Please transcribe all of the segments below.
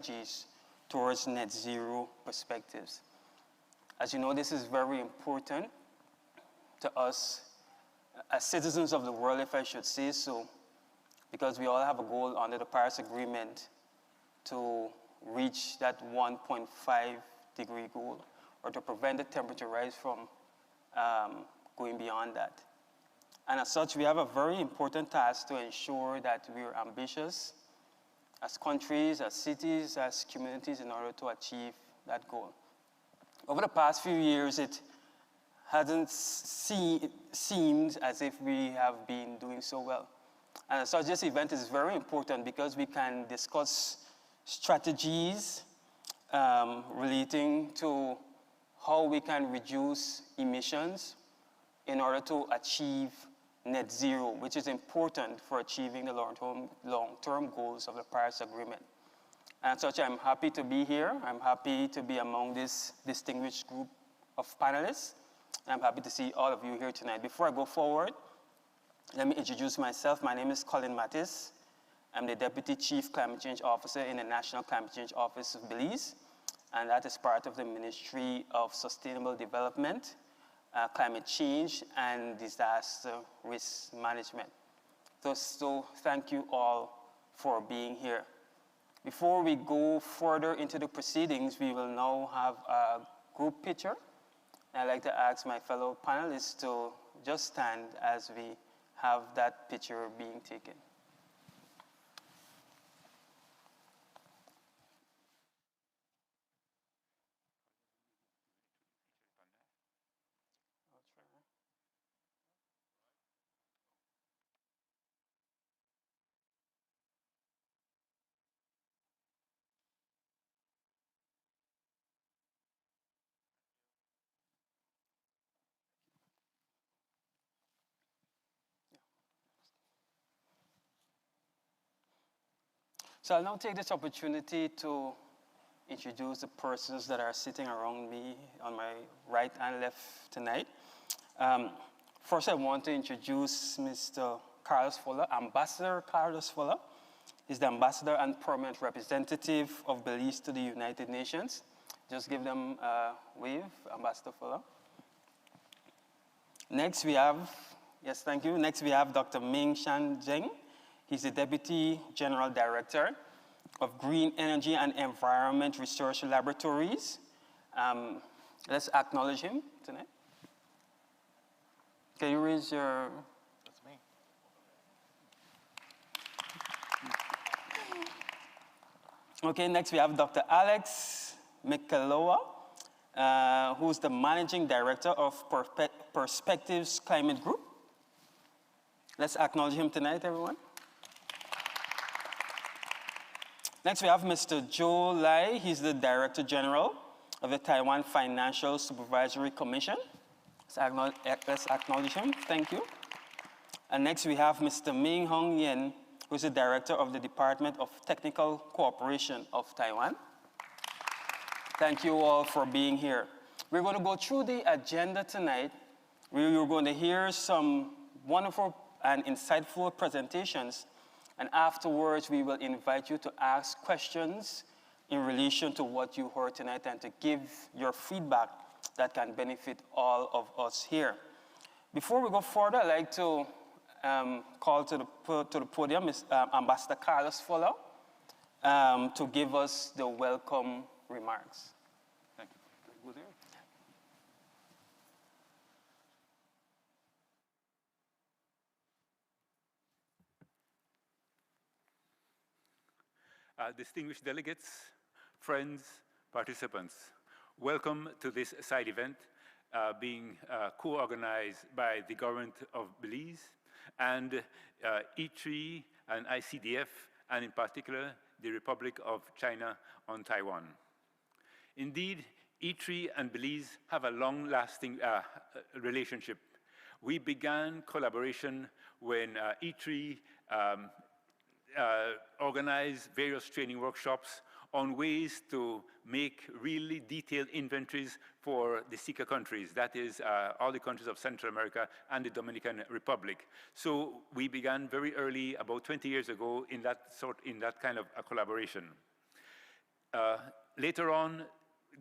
strategies towards net zero perspectives. As you know, this is very important to us as citizens of the world, if I should say so, because we all have a goal under the Paris Agreement to reach that 1.5 degree goal, or to prevent the temperature rise from going beyond that. And as such, we have a very important task to ensure that we are ambitious as countries, as cities, as communities in order to achieve that goal. Over the past few years, it hasn't seemed as if we have been doing so well. And as such, this event is very important because we can discuss strategies relating to how we can reduce emissions in order to achieve net zero, which is important for achieving the long-term goals of the Paris Agreement. And as such, I'm happy to be here. I'm happy to be among this distinguished group of panelists. And I'm happy to see all of you here tonight. Before I go forward, let me introduce myself. My name is Colin Mattis. I'm the Deputy Chief Climate Change Officer in the National Climate Change Office of Belize, and that is part of the Ministry of Sustainable Development, Climate Change, and Disaster Risk Management. So thank you all for being here. Before we go further into the proceedings, we will now have a group picture. I'd like to ask my fellow panelists to just stand as we have that picture being taken. So I'll now take this opportunity to introduce the persons that are sitting around me on my right and left tonight. First, I want to introduce Mr. Carlos Fuller, Ambassador Carlos Fuller. He's the Ambassador and Permanent Representative of Belize to the United Nations. Just give them a wave, Ambassador Fuller. Next we have, yes, thank you. Next we have Dr. Ming Shan Zheng. He's the Deputy General Director of Green Energy and Environment Research Laboratories. Let's acknowledge him tonight. Can you raise your... That's me. Okay, next we have Dr. Alex Mikeloa, who's the Managing Director of Perspectives Climate Group. Let's acknowledge him tonight, everyone. Next, we have Mr. Zhou Lai. He's the Director General of the Taiwan Financial Supervisory Commission. Let's acknowledge him. Thank you. And next, we have Mr. Ming Hong Yen, who's the Director of the Department of Technical Cooperation of Taiwan. Thank you all for being here. We're going to go through the agenda tonight. We're going to hear some wonderful and insightful presentations. And afterwards, we will invite you to ask questions in relation to what you heard tonight and to give your feedback that can benefit all of us here. Before we go further, I'd like to call to the podium Ambassador Carlos Fuller to give us the welcome remarks. Thank you. Go there. Distinguished delegates, friends, participants, welcome to this side event being co-organized by the government of Belize and ITRI and ICDF, and in particular, the Republic of China on Taiwan. Indeed, ITRI and Belize have a long-lasting relationship. We began collaboration when ITRI organized various training workshops on ways to make really detailed inventories for the SICA countries, that is all the countries of Central America and the Dominican Republic. So we began very early, about 20 years ago, in that kind of a collaboration. Later on,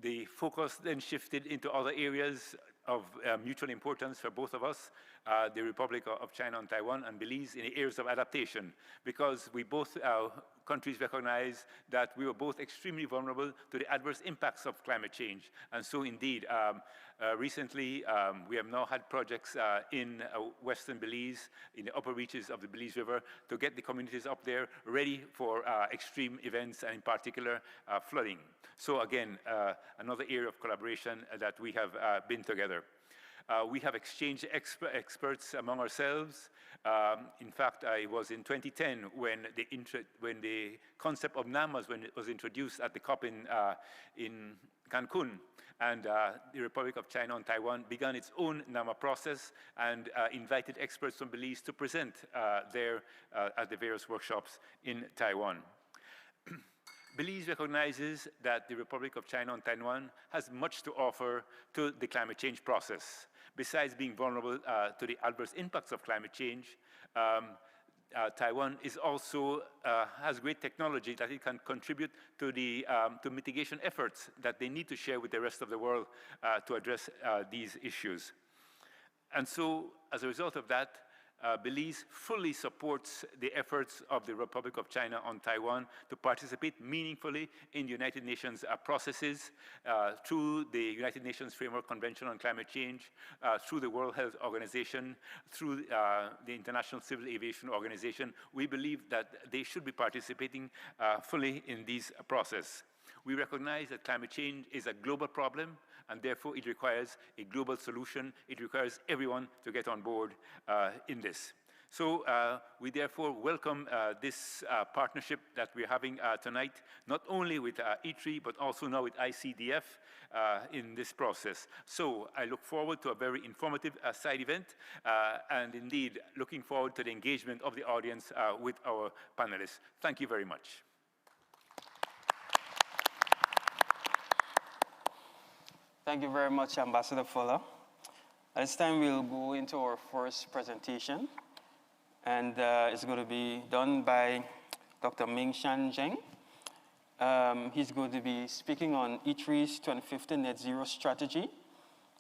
the focus then shifted into other areas of mutual importance for both of us, the Republic of China and Taiwan and Belize, in the areas of adaptation, because we both, countries recognize that we were both extremely vulnerable to the adverse impacts of climate change. And so indeed, recently, we have now had projects in western Belize, in the upper reaches of the Belize River, to get the communities up there ready for extreme events, and in particular, flooding. So again, another area of collaboration that we have been together. We have exchanged experts among ourselves. In fact, I was in 2010 when the concept of NAMAs was introduced at the COP in Cancun, and the Republic of China and Taiwan began its own NAMA process and invited experts from Belize to present there at the various workshops in Taiwan. Belize recognizes that the Republic of China and Taiwan has much to offer to the climate change process. Besides being vulnerable to the adverse impacts of climate change, Taiwan is also has great technology that it can contribute to the to mitigation efforts that they need to share with the rest of the world to address these issues. And so, as a result of that, Belize fully supports the efforts of the Republic of China on Taiwan to participate meaningfully in the United Nations processes through the United Nations Framework Convention on Climate Change, through the World Health Organization, through the International Civil Aviation Organization. We believe that they should be participating fully in these processes. We recognize that climate change is a global problem, and therefore it requires a global solution. It requires everyone to get on board in this. So we therefore welcome this partnership that we're having tonight, not only with ITRI, but also now with ICDF in this process. So I look forward to a very informative side event, and indeed looking forward to the engagement of the audience with our panelists. Thank you very much. Thank you very much, Ambassador Fuller. At this time, we'll go into our first presentation, and it's going to be done by Dr. Mingshan Zheng. He's going to be speaking on ITRI's 2050 net zero strategy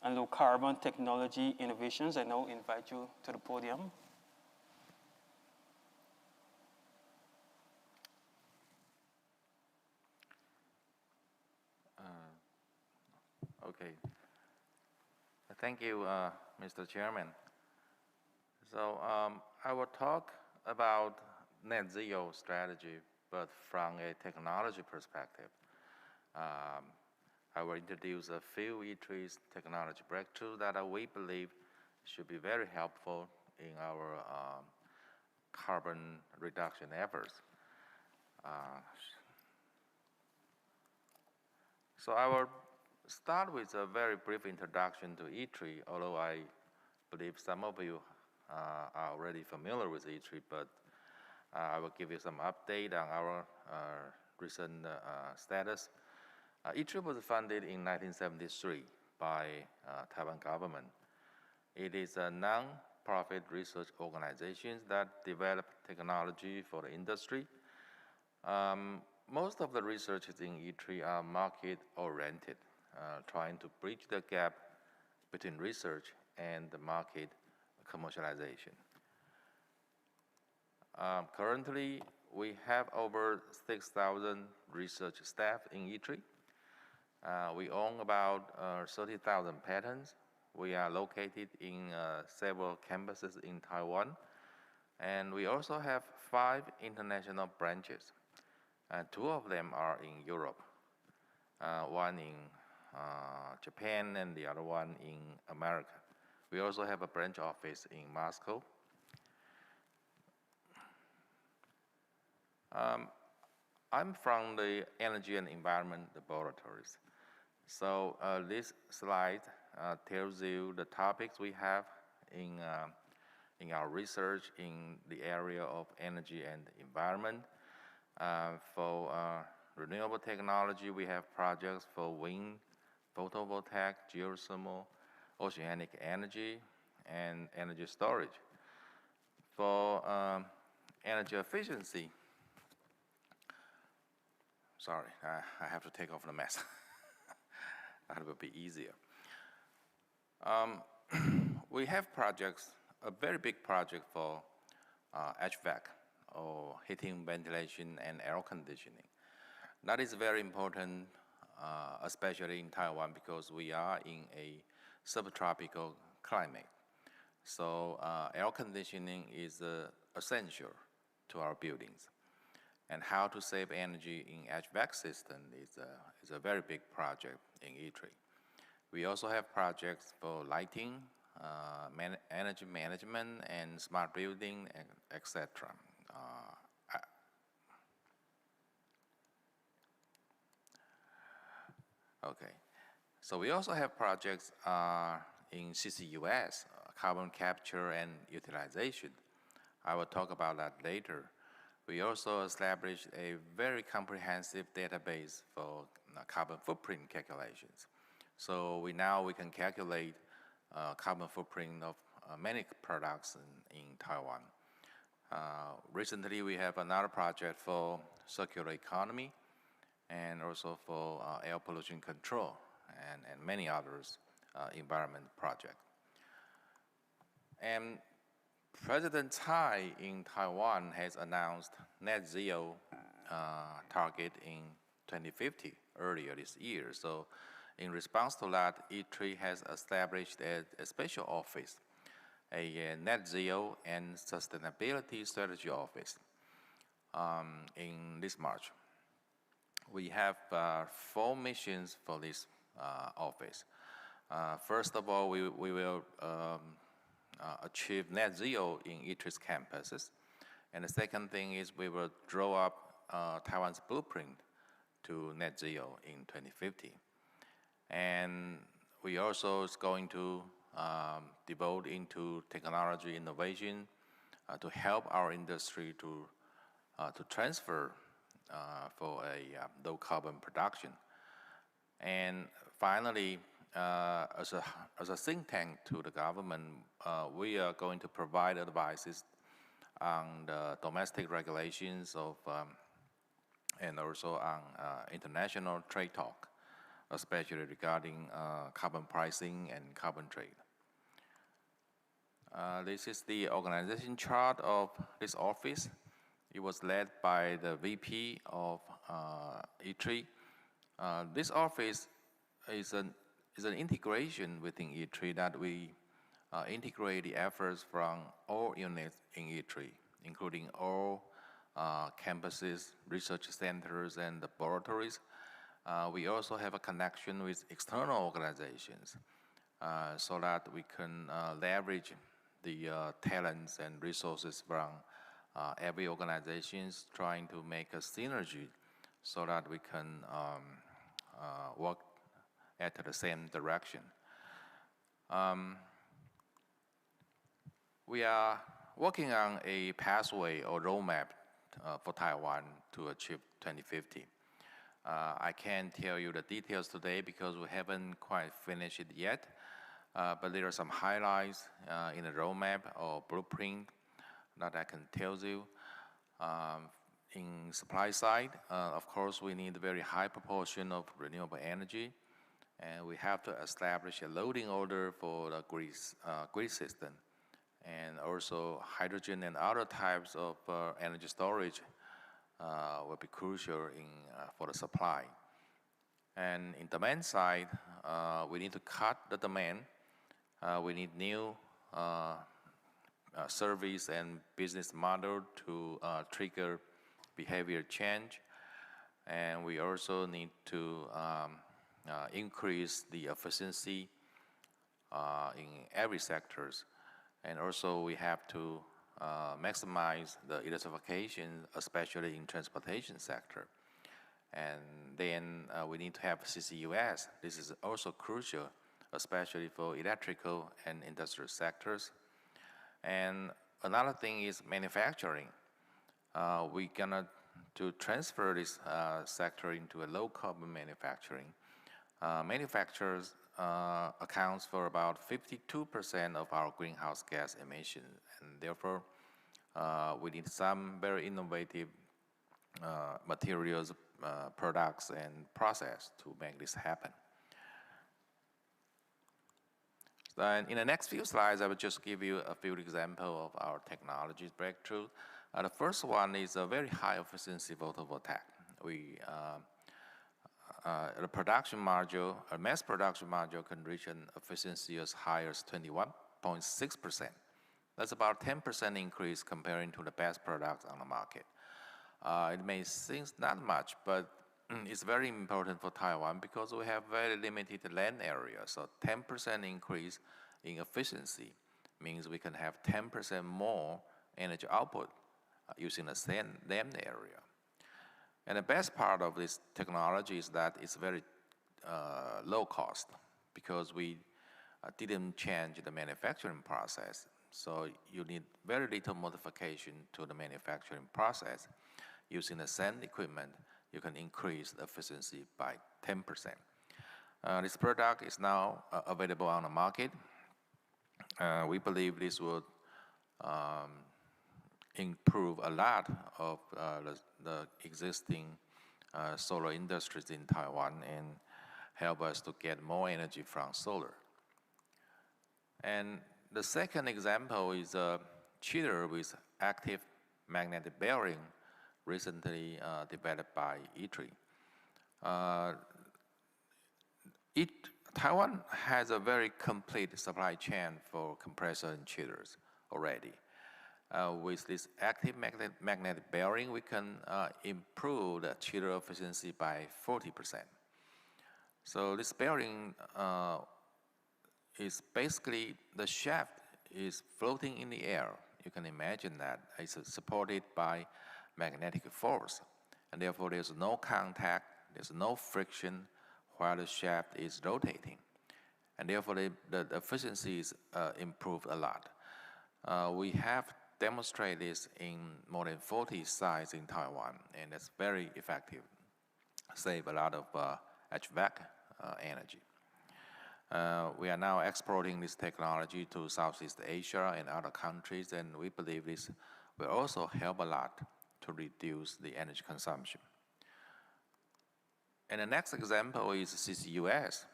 and low carbon technology innovations. I now invite you to the podium. Okay. Thank you, Mr. Chairman. So I will talk about net zero strategy, but from a technology perspective. I will introduce a few ITRI's technology breakthroughs that we believe should be very helpful in our carbon reduction efforts. So I will start with a very brief introduction to ITRI, although I believe some of you are already familiar with ITRI, but I will give you some update on our recent status. ITRI was founded in 1973 by Taiwan government. It is a non-profit research organization that develops technology for the industry. Most of the researchers in ITRI are market-oriented, trying to bridge the gap between research and the market commercialization. Currently, we have over 6,000 research staff in ITRI. We own about 30,000 patents. We are located in several campuses in Taiwan. And we also have 5 international branches. 2 of them are in Europe, one in Japan and the other one in America. We also have a branch office in Moscow. I'm from the Energy and Environment Laboratories. So this slide tells you the topics we have in our research in the area of energy and environment. For renewable technology, we have projects for wind, photovoltaic, geothermal, oceanic energy, and energy storage. For energy efficiency, Sorry, I have to take off the mask. That will be easier. We have projects, a very big project for HVAC, or heating, ventilation, and air conditioning. That is very important, especially in Taiwan, because we are in a subtropical climate. So air conditioning is essential to our buildings. And how to save energy in HVAC system is a very big project in ITRI. We also have projects for lighting, energy management, and smart building, etc. Okay, so we also have projects in CCUS, carbon capture and utilization. I will talk about that later. We also established a very comprehensive database for carbon footprint calculations. So now we can calculate carbon footprint of many products in Taiwan. Recently, we have another project for circular economy and also for air pollution control and many others environment projects. And President Tsai in Taiwan has announced net zero target in 2050 earlier this year. So in response to that, ITRI has established a special office, a net zero and sustainability strategy office in this March. We have 4 missions for this office. First of all, we will achieve net zero in ITRI's campuses. And the second thing is we will draw up Taiwan's blueprint to net zero in 2050. And we also is going to devote into technology innovation to help our industry to transfer for a low carbon production. And finally, as a think tank to the government, we are going to provide advices on the domestic regulations of and also on international trade talk, especially regarding carbon pricing and carbon trade. This is the organization chart of this office. It was led by the VP of ITRI. This office is an integration within ITRI that we integrate the efforts from all units in ITRI, including all campuses, research centers, and laboratories. We also have a connection with external organizations so that we can leverage the talents and resources from every organization trying to make a synergy so that we can work at the same direction. We are working on a pathway or roadmap for Taiwan to achieve 2050. I can't tell you the details today because we haven't quite finished it yet, but there are some highlights in the roadmap or blueprint that I can tell you. In supply side, of course, we need a very high proportion of renewable energy, and we have to establish a loading order for the grid system. And also hydrogen and other types of energy storage will be crucial for the supply. And in demand side, we need to cut the demand. We need new service and business model to trigger behavior change. And we also need to increase the efficiency in every sectors. And also we have to maximize the electrification, especially in transportation sector. And then we need to have CCUS. This is also crucial, especially for electrical and industrial sectors. And another thing is manufacturing. We're gonna to transfer this sector into a low carbon manufacturing. Manufacturers accounts for about 52% of our greenhouse gas emissions, and therefore we need some very innovative materials products and process to make this happen. Then in the next few slides, I will just give you a few examples of our technology breakthrough. The first one is a very high efficiency photovoltaic. The production module, a mass production module can reach an efficiency as high as 21.6%. That's about 10% increase comparing to the best products on the market. It may seem not much, but it's very important for Taiwan because we have very limited land area. So 10% increase in efficiency means we can have 10% more energy output using the same land area. And the best part of this technology is that it's very low cost because we didn't change the manufacturing process. So you need very little modification to the manufacturing process. Using the same equipment, you can increase the efficiency by 10%. This product is now available on the market. We believe this will improve a lot of the existing solar industries in Taiwan and help us to get more energy from solar. And the second example is a chiller with active magnetic bearing recently developed by ITRI. Taiwan has a very complete supply chain for compressor and chillers already. With this active magnetic bearing, we can improve the chiller efficiency by 40%. So this bearing is basically, the shaft is floating in the air. You can imagine that. It's supported by magnetic force. And therefore, there's no contact, there's no friction while the shaft is rotating. And therefore, the efficiency is improved a lot. We have demonstrated this in more than 40 sites in Taiwan, and it's very effective. Save a lot of HVAC energy. We are now exporting this technology to Southeast Asia and other countries, and we believe this will also help a lot to reduce the energy consumption. And the next example is CCUS.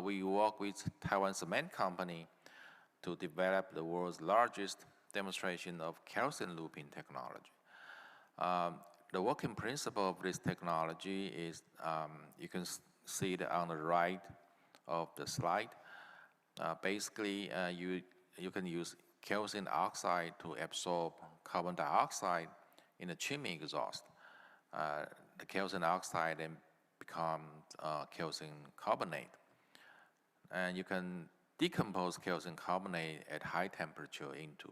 We work with Taiwan Cement Company to develop the world's largest demonstration of kerosene looping technology. The working principle of this technology is, you can see it on the right of the slide. Basically, you can use kerosene oxide to absorb carbon dioxide in the chimney exhaust. The kerosene oxide then becomes kerosene carbonate. And you can decompose kerosene carbonate at high temperature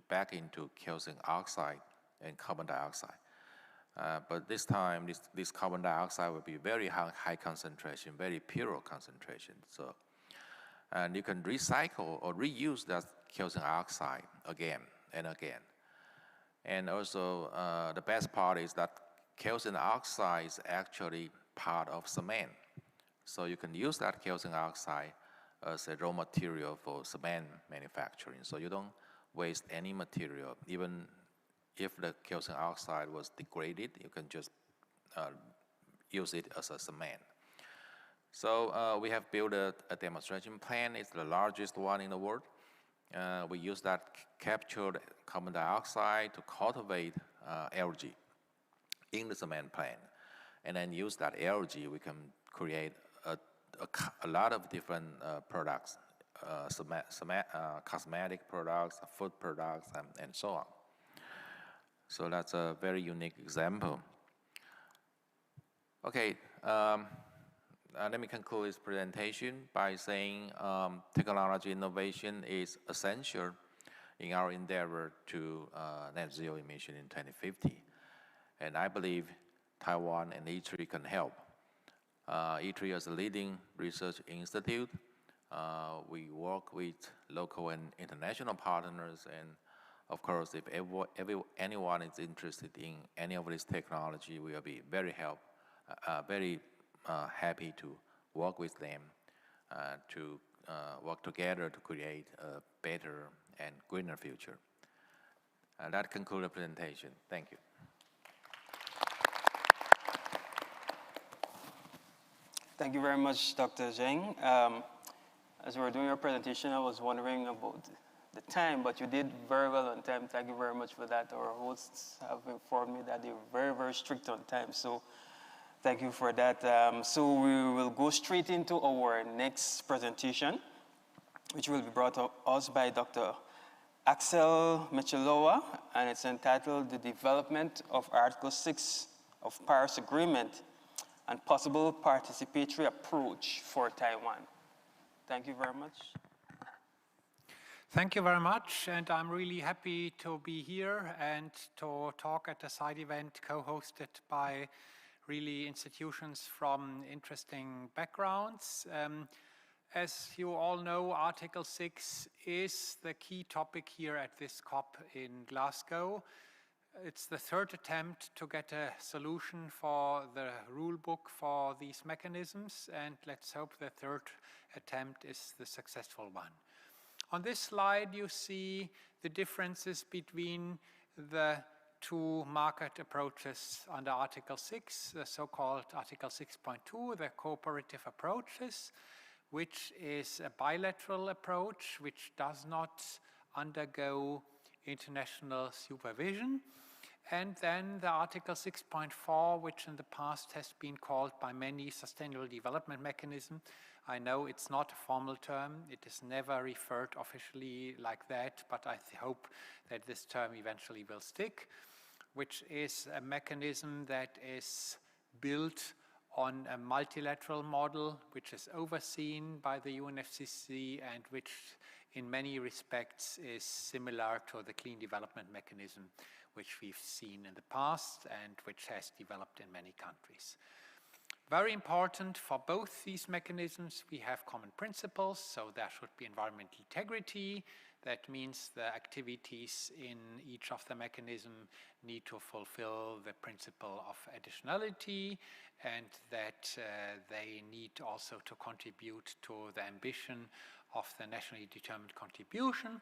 back into kerosene oxide and carbon dioxide. But this time, this carbon dioxide will be very high concentration, very pure concentration. So, and you can recycle or reuse that kerosene oxide again and again. And also, the best part is that kerosene oxide is actually part of cement. So you can use that kerosene oxide as a raw material for cement manufacturing. So you don't waste any material. Even if the kerosene oxide was degraded, you can just use it as a cement. So we have built a demonstration plant. It's the largest one in the world. We use that captured carbon dioxide to cultivate algae in the cement plant. And then use that algae, we can create a lot of different products, cosmetic products, food products, and so on. So that's a very unique example. Okay, let me conclude this presentation by saying technology innovation is essential in our endeavor to net zero emission in 2050. And I believe Taiwan and ITRI can help. ITRI is a leading research institute. We work with local and international partners, and of course, if anyone is interested in any of this technology, we will be very happy to work with them to work together to create a better and greener future. That concludes the presentation. Thank you. Thank you very much, Dr. Zheng. As we were doing your presentation, I was wondering about the time, but you did very well on time. Thank you very much for that. Our hosts have informed me that they're very, very strict on time. So thank you for that. So we will go straight into our next presentation, which will be brought to us by Dr. Axel Michelowa, and it's entitled The Development of Article 6 of Paris Agreement and Possible Participatory Approach for Taiwan. Thank you very much. Thank you very much, and I'm really happy to be here and to talk at a side event co-hosted by really institutions from interesting backgrounds. As you all know, Article 6 is the key topic here at this COP in Glasgow. It's the third attempt to get a solution for the rule book for these mechanisms, and let's hope the third attempt is the successful one. On this slide, you see the differences between the two market approaches under Article 6, the so-called Article 6.2, the cooperative approaches, which is a bilateral approach which does not undergo international supervision. And then the Article 6.4, which in the past has been called by many Sustainable Development Mechanism. I know it's not a formal term, it is never referred officially like that, but I hope that this term eventually will stick, which is a mechanism that is built on a multilateral model, which is overseen by the UNFCCC and which in many respects is similar to the clean development mechanism, which we've seen in the past and which has developed in many countries. Very important for both these mechanisms, we have common principles, so there should be environmental integrity. That means the activities in each of the mechanisms need to fulfill the principle of additionality, and that they need also to contribute to the ambition of the nationally determined contribution.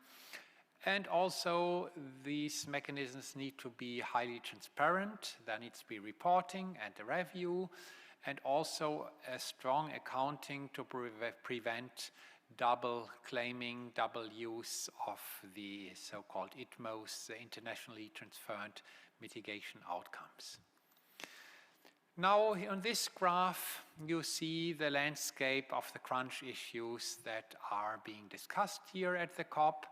And also these mechanisms need to be highly transparent. There needs to be reporting and a review, and also a strong accounting to prevent double claiming, double use of the so-called ITMOs, the internationally transferred mitigation outcomes. Now on this graph you see the landscape of the crunch issues that are being discussed here at the COP.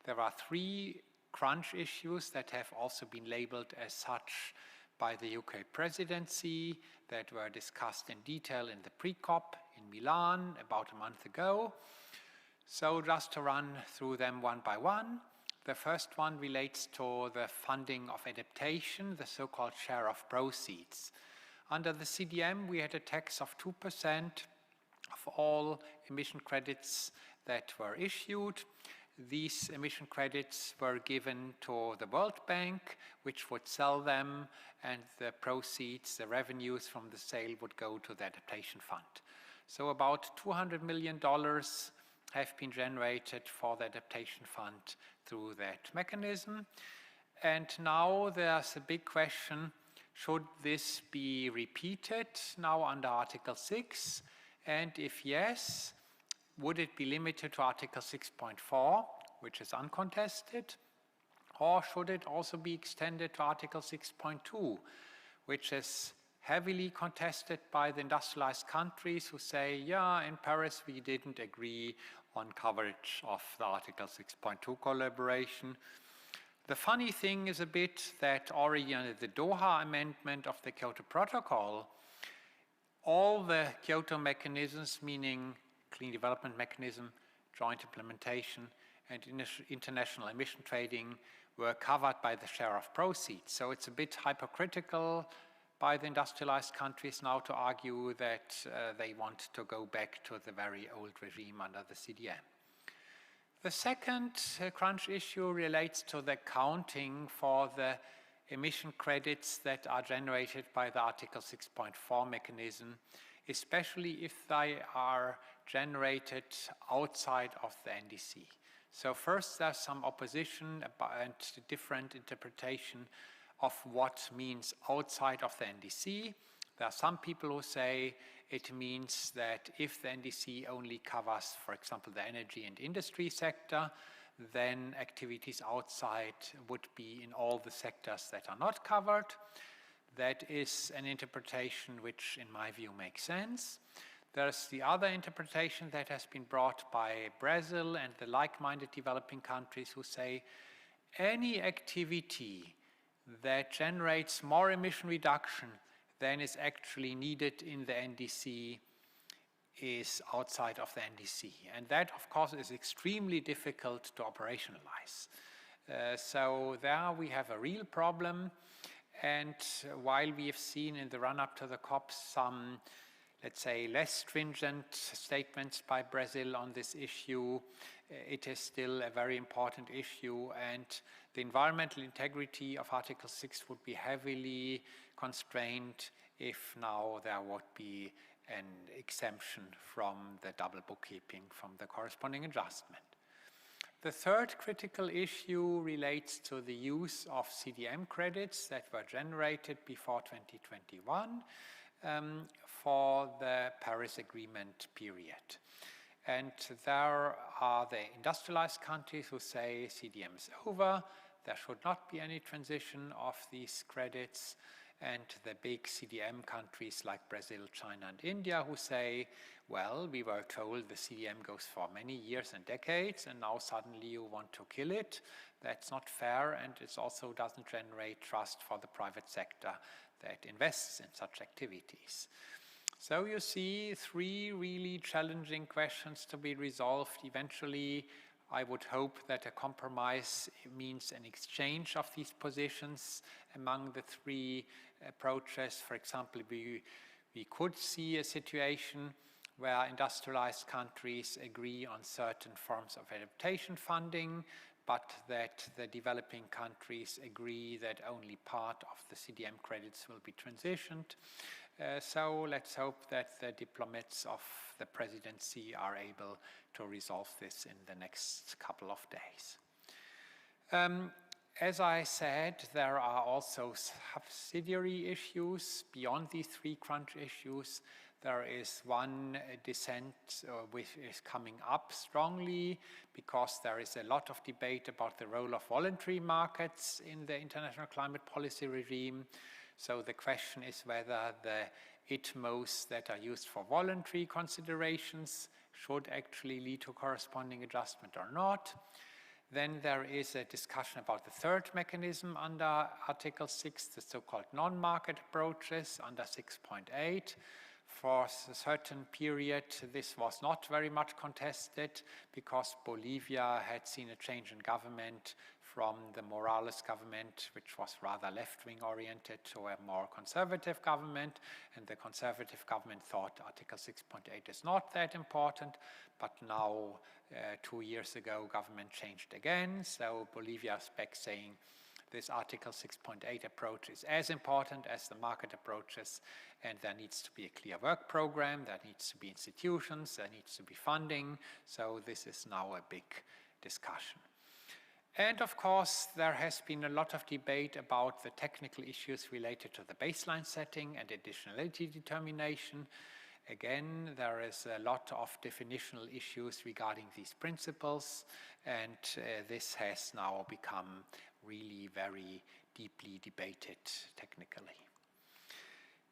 There are three crunch issues that have also been labeled as such by the UK presidency that were discussed in detail in the pre-COP in Milan about a month ago. So just to run through them one by one. The first one relates to the funding of adaptation, the so-called share of proceeds. Under the CDM, we had a tax of 2% of all emission credits that were issued. These emission credits were given to the World Bank, which would sell them, and the proceeds, the revenues from the sale would go to the adaptation fund. So about $200 million have been generated for the adaptation fund through that mechanism. And now there's a big question, should this be repeated now under Article 6? And if yes, would it be limited to Article 6.4, which is uncontested? Or should it also be extended to Article 6.2, which is heavily contested by the industrialized countries who say, yeah, in Paris we didn't agree on coverage of the Article 6.2 collaboration. The funny thing is a bit that already under the Doha Amendment of the Kyoto Protocol, all the Kyoto mechanisms, meaning clean development mechanism, joint implementation, and international emission trading were covered by the share of proceeds. So it's a bit hypocritical by the industrialized countries now to argue that they want to go back to the very old regime under the CDM. The second crunch issue relates to the accounting for the emission credits that are generated by the Article 6.4 mechanism, especially if they are generated outside of the NDC. So first there's some opposition and different interpretation of what means outside of the NDC. There are some people who say it means that if the NDC only covers, for example, the energy and industry sector, then activities outside would be in all the sectors that are not covered. That is an interpretation which, in my view, makes sense. There's the other interpretation that has been brought by Brazil and the like-minded developing countries who say any activity that generates more emission reduction than is actually needed in the NDC is outside of the NDC. And that, of course, is extremely difficult to operationalize. So there we have a real problem. And while we have seen in the run-up to the COP some, let's say, less stringent statements by Brazil on this issue, it is still a very important issue, and the environmental integrity of Article 6 would be heavily constrained if now there would be an exemption from the double bookkeeping from the corresponding adjustment. The third critical issue relates to the use of CDM credits that were generated before 2021 for the Paris Agreement period. And there are the industrialized countries who say CDM is over, there should not be any transition of these credits, and the big CDM countries like Brazil, China, and India who say, well, we were told the CDM goes for many years and decades, and now suddenly you want to kill it. That's not fair, and it also doesn't generate trust for the private sector that invests in such activities. So you see three really challenging questions to be resolved. Eventually, I would hope that a compromise means an exchange of these positions among the three approaches. For example, we could see a situation where industrialized countries agree on certain forms of adaptation funding, but that the developing countries agree that only part of the CDM credits will be transitioned. So let's hope that the diplomats of the presidency are able to resolve this in the next couple of days. As I said, there are also subsidiary issues beyond these three crunch issues. There is one dissent which is coming up strongly because there is a lot of debate about the role of voluntary markets in the international climate policy regime. So the question is whether the ITMOs that are used for voluntary considerations should actually lead to corresponding adjustment or not. Then there is a discussion about the third mechanism under Article 6, the so-called non-market approaches under 6.8. For a certain period, this was not very much contested because Bolivia had seen a change in government from the Morales government, which was rather left-wing oriented, to a more conservative government. And the conservative government thought Article 6.8 is not that important, but now 2 years ago, government changed again. So Bolivia is back saying this Article 6.8 approach is as important as the market approaches, and there needs to be a clear work program, there needs to be institutions, there needs to be funding. So this is now a big discussion. And of course, there has been a lot of debate about the technical issues related to the baseline setting and additionality determination. Again, there is a lot of definitional issues regarding these principles, and this has now become really very deeply debated technically.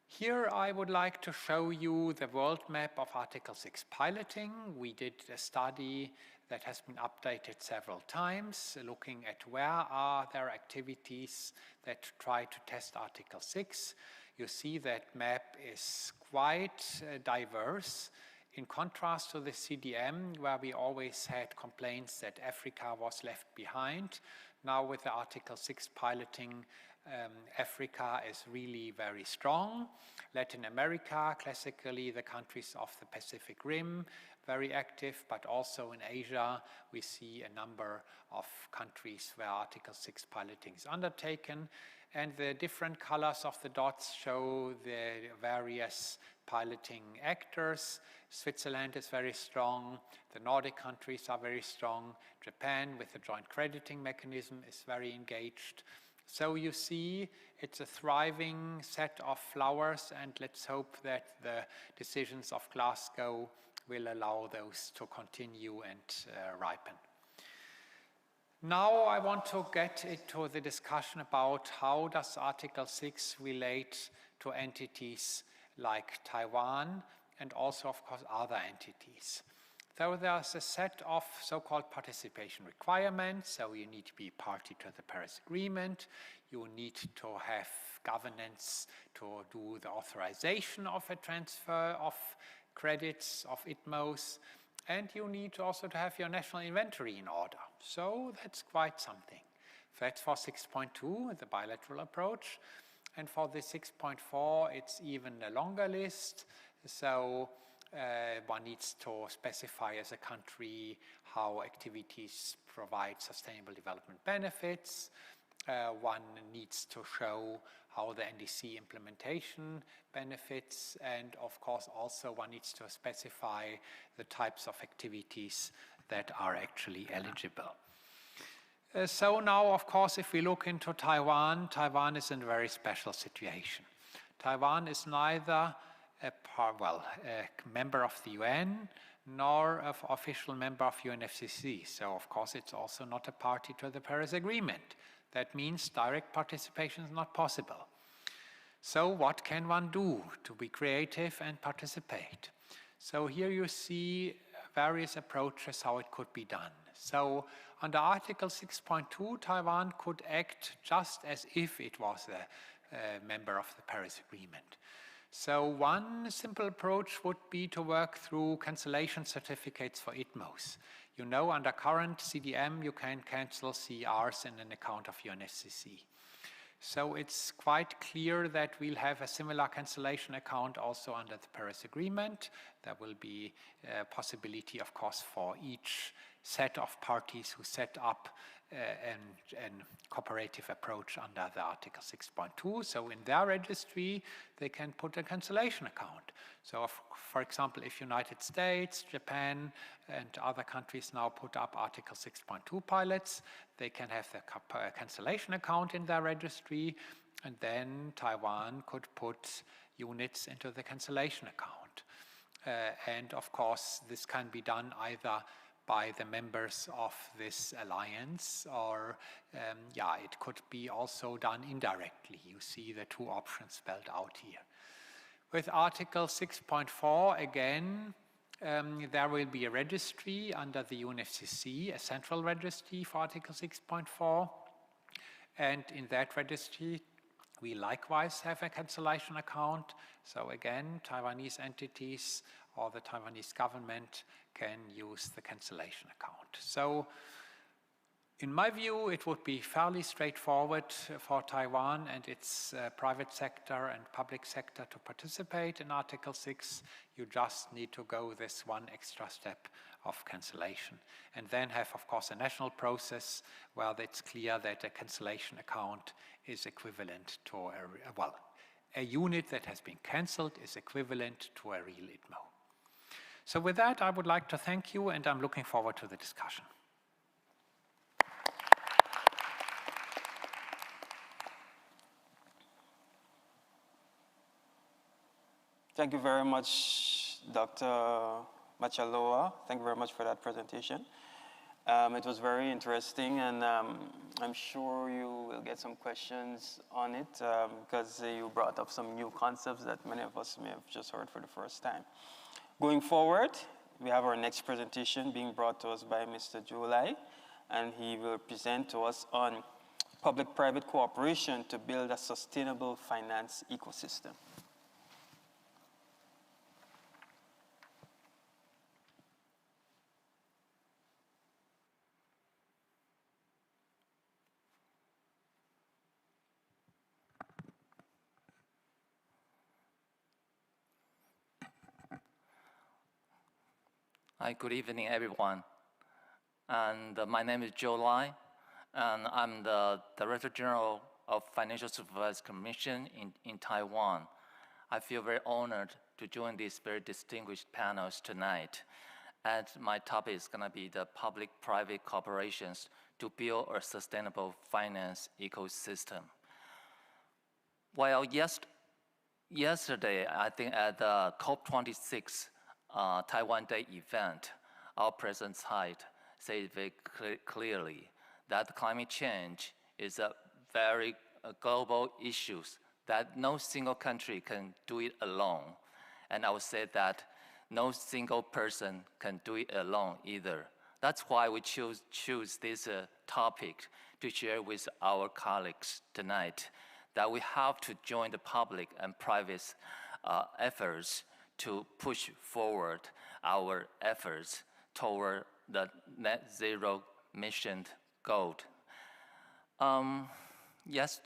Here I would like to show you the world map of Article 6 piloting. We did a study that has been updated several times, looking at where are there activities that try to test Article 6. You see that map is quite diverse. In contrast to the CDM, where we always had complaints that Africa was left behind, now with the Article 6 piloting, Africa is really very strong. Latin America, classically the countries of the Pacific Rim, very active, but also in Asia we see a number of countries where Article 6 piloting is undertaken. And the different colors of the dots show the various piloting actors. Switzerland is very strong, the Nordic countries are very strong, Japan with the joint crediting mechanism is very engaged, So you see, it's a thriving set of flowers, and let's hope that the decisions of Glasgow will allow those to continue and ripen. Now I want to get into the discussion about how does Article 6 relate to entities like Taiwan and also, of course, other entities. So there's a set of so-called participation requirements. So you need to be party to the Paris Agreement. You need to have governance to do the authorization of a transfer of credits of ITMOs. And you need also to have your national inventory in order. So that's quite something. That's for 6.2, the bilateral approach. And for the 6.4, it's even a longer list. So one needs to specify as a country how activities provide sustainable development benefits. One needs to show how the NDC implementation benefits, and of course also one needs to specify the types of activities that are actually eligible. So now, of course, if we look into Taiwan, Taiwan is in a very special situation. Taiwan is neither a member of the UN nor an official member of UNFCCC. So, of course, it's also not a party to the Paris Agreement. That means direct participation is not possible. So what can one do to be creative and participate? So here you see various approaches how it could be done. So under Article 6.2, Taiwan could act just as if it was a member of the Paris Agreement. So one simple approach would be to work through cancellation certificates for ITMOs. You know, under current CDM, you can cancel CRs in an account of UNFCCC. So it's quite clear that we'll have a similar cancellation account also under the Paris Agreement. There will be a possibility, of course, for each set of parties who set up a cooperative approach under the Article 6.2. So in their registry, they can put a cancellation account. So for example, if United States, Japan, and other countries now put up Article 6.2 pilots, they can have the cancellation account in their registry, and then Taiwan could put units into the cancellation account. And of course, this can be done either by the members of this alliance, or it could be also done indirectly. You see the two options spelled out here. With Article 6.4, again, there will be a registry under the UNFCCC, a central registry for Article 6.4. And in that registry, we likewise have a cancellation account. So again, Taiwanese entities or the Taiwanese government can use the cancellation account. So in my view, it would be fairly straightforward for Taiwan and its private sector and public sector to participate in Article 6. You just need to go this one extra step of cancellation. And then have, of course, a national process where it's clear that a cancellation account is equivalent to a unit that has been cancelled is equivalent to a real ITMO. So with that, I would like to thank you, and I'm looking forward to the discussion. Thank you very much, Dr. Machaloa. Thank you very much for that presentation. It was very interesting, and I'm sure you will get some questions on it because you brought up some new concepts that many of us may have just heard for the first time. Going forward, we have our next presentation being brought to us by Mr. Julai, and he will present to us on public-private cooperation to build a sustainable finance ecosystem. Hi, good evening, everyone. And my name is Joe Lai, and I'm the Director General of Financial Supervisory Commission in Taiwan. I feel very honored to join these very distinguished panels tonight. And my topic is going to be the public-private cooperations to build a sustainable finance ecosystem. Well, yesterday, I think at the COP26 Taiwan Day event, our President Tsai said very clearly that climate change is a very global issue, that no single country can do it alone. And I would say that no single person can do it alone either. That's why we choose this topic to share with our colleagues tonight, that we have to join the public and private efforts to push forward our efforts toward the net zero mission goal. Yes,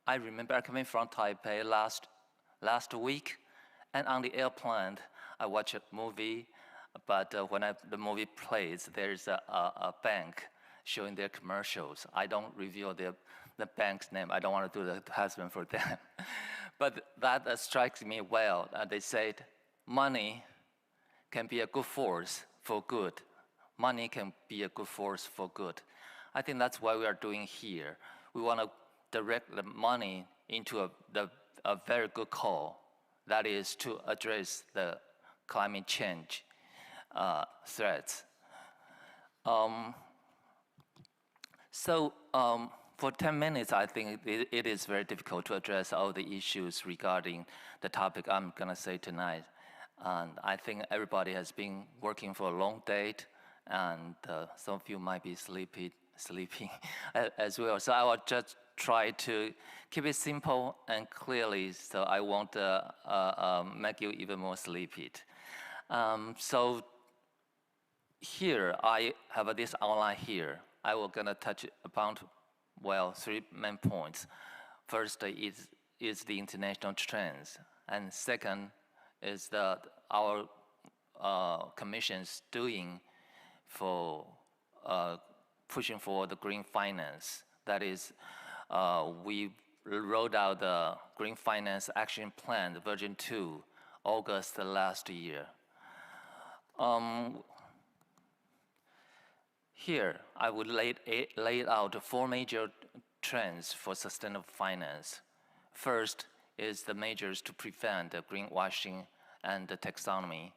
I remember coming from Taipei last week, and on the airplane, I watched a movie, but when the movie plays, there's a bank showing their commercials. I don't reveal the bank's name. I don't want to do the advertisement for them. But that strikes me well. They said, money can be a good force for good. Money can be a good force for good. I think that's what we are doing here. We want to direct the money into a very good call, that is to address the climate change threats. For 10 minutes, I think it is very difficult to address all the issues regarding the topic I'm going to say tonight. And I think everybody has been working for a long day, and some of you might be sleeping as well. So I will just try to keep it simple and clearly, so I won't make you even more sleepy. So here, I have this outline here. I will gonna touch upon, well, 3 main points. First is the international trends, and second is our commission's doing for pushing for the green finance. That is, we rolled out the Green Finance Action Plan, the version 2, August last year. Here, I would lay out 4 major trends for sustainable finance. First is the measures to prevent the greenwashing and the taxonomy.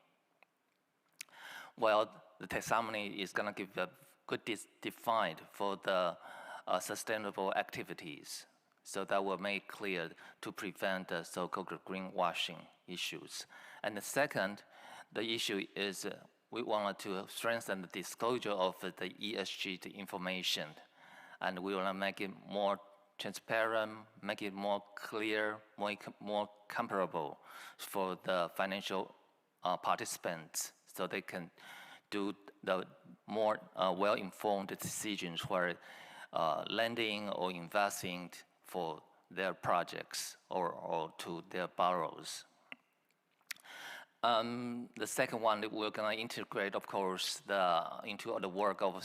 Well, the taxonomy is going to give a good defined for the sustainable activities. So that will make clear to prevent the so-called greenwashing issues. And the second, the issue is we wanted to strengthen the disclosure of the ESG information. And we want to make it more transparent, make it more clear, more comparable for the financial participants, so they can do the more well-informed decisions where lending or investing for their projects or to their borrowers. The second one, we're going to integrate, of course, into the work of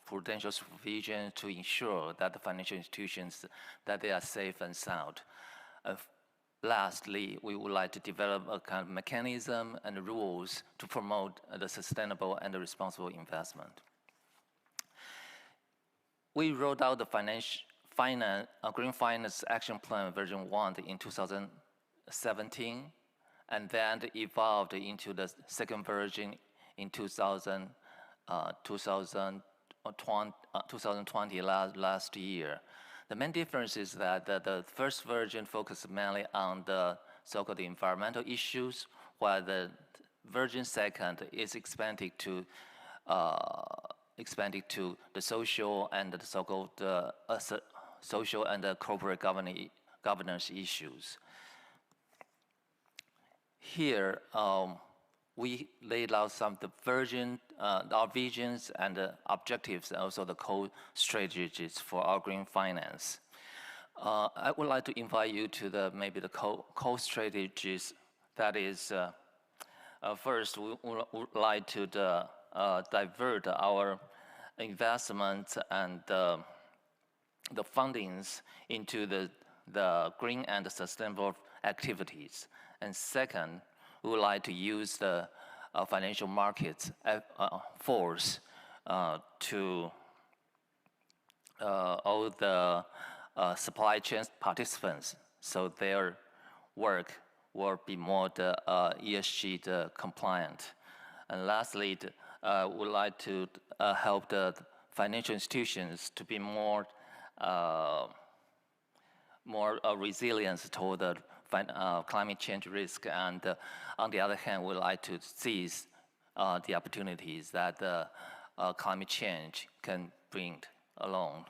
prudential supervision to ensure that the financial institutions, that they are safe and sound. Lastly, we would like to develop a kind of mechanism and rules to promote the sustainable and the responsible investment. We rolled out the Green Finance Action Plan version 1 in 2017, and then evolved into the second version in 2020 last year. The main difference is that the first version focused mainly on the so-called environmental issues, while the version second is expanded to the social and the so-called social and the corporate governance issues. Here, we laid out some of the our visions and the objectives, and also the core strategies for our green finance. I would like to invite you to maybe the core strategies. That is, first, we would like to divert our investments and the fundings into the green and sustainable activities. And second, we would like to use the financial markets force to all the supply chain participants, so their work will be more ESG compliant. And lastly, we'd like to help the financial institutions to be more resilient toward the climate change risk, and on the other hand, we'd like to seize the opportunities that climate change can bring along.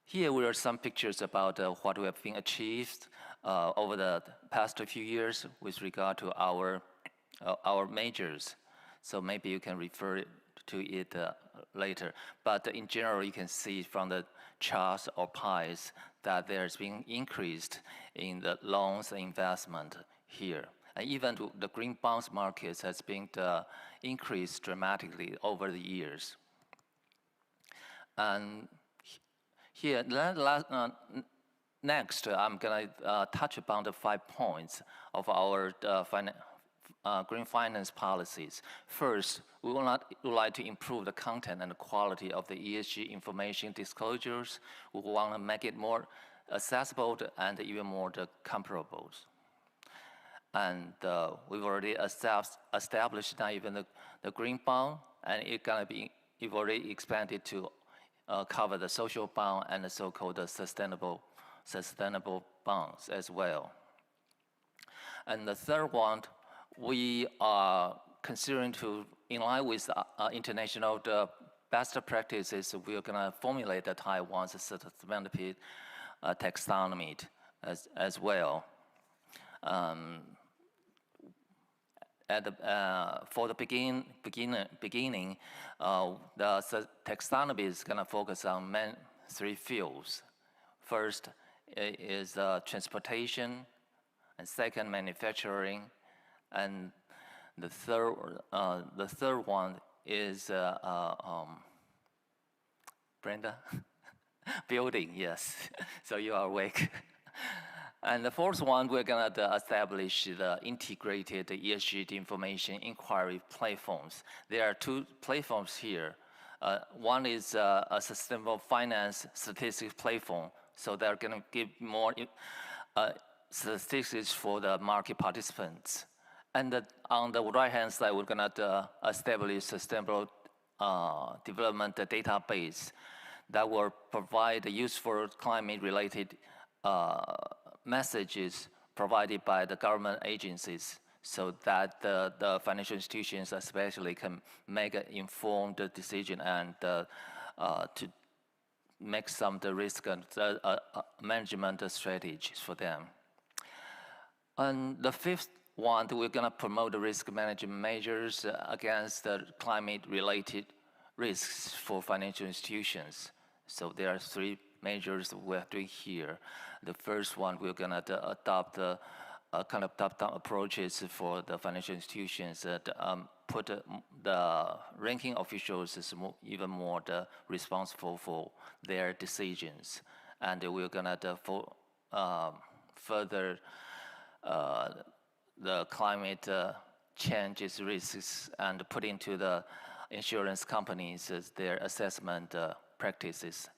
Here are some pictures about what we have been achieved over the past few years with regard to our measures. So maybe you can refer to it later. But in general, you can see from the charts or pies that there's been increased in the loans and investment here. And even the green bonds markets has been increased dramatically over the years. And here, next, I'm going to touch upon the 5 points of our green finance policies. First, we would like to improve the content and the quality of the ESG information disclosures. We want to make it more accessible and even more comparable. And we've already established now even the green bond, and we've already expanded to cover the social bond and the so-called sustainable bonds as well. And the third one, we are considering to, in line with international best practices, we are going to formulate the Taiwan's sustainability taxonomy as well. For the beginning, the taxonomy is going to focus on main 3 fields. First is transportation, and second, manufacturing, and the third one is Brenda, building. Yes, so you are awake. And the fourth one, we're going to establish the integrated ESG information inquiry platforms. There are 2 platforms here. One is a sustainable finance statistics platform, so they're going to give more statistics for the market participants. And on the right-hand side, we're going to establish sustainable development database that will provide useful climate-related messages provided by the government agencies, so that the financial institutions especially can make an informed decision and to make some of the risk and management strategies for them. And the fifth one, we're going to promote the risk management measures against the climate-related risks for financial institutions. So there are 3 measures we're doing here. The first one, we're going to adopt kind of top-down approaches for the financial institutions that put the ranking officials as even more responsible for their decisions. And we're going to further the climate changes risks and put into the insurance companies as their assessment practices.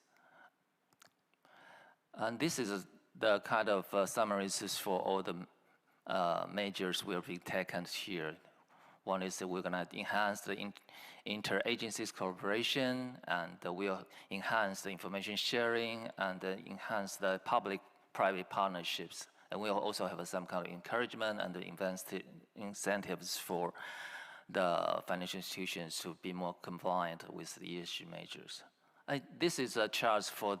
And this is the kind of summaries for all the measures will be taken here. One is that we're going to enhance the interagencies cooperation, and we'll enhance the information sharing and enhance the public-private partnerships. And we'll also have some kind of encouragement and incentives for the financial institutions to be more compliant with the ESG measures. This is a chart for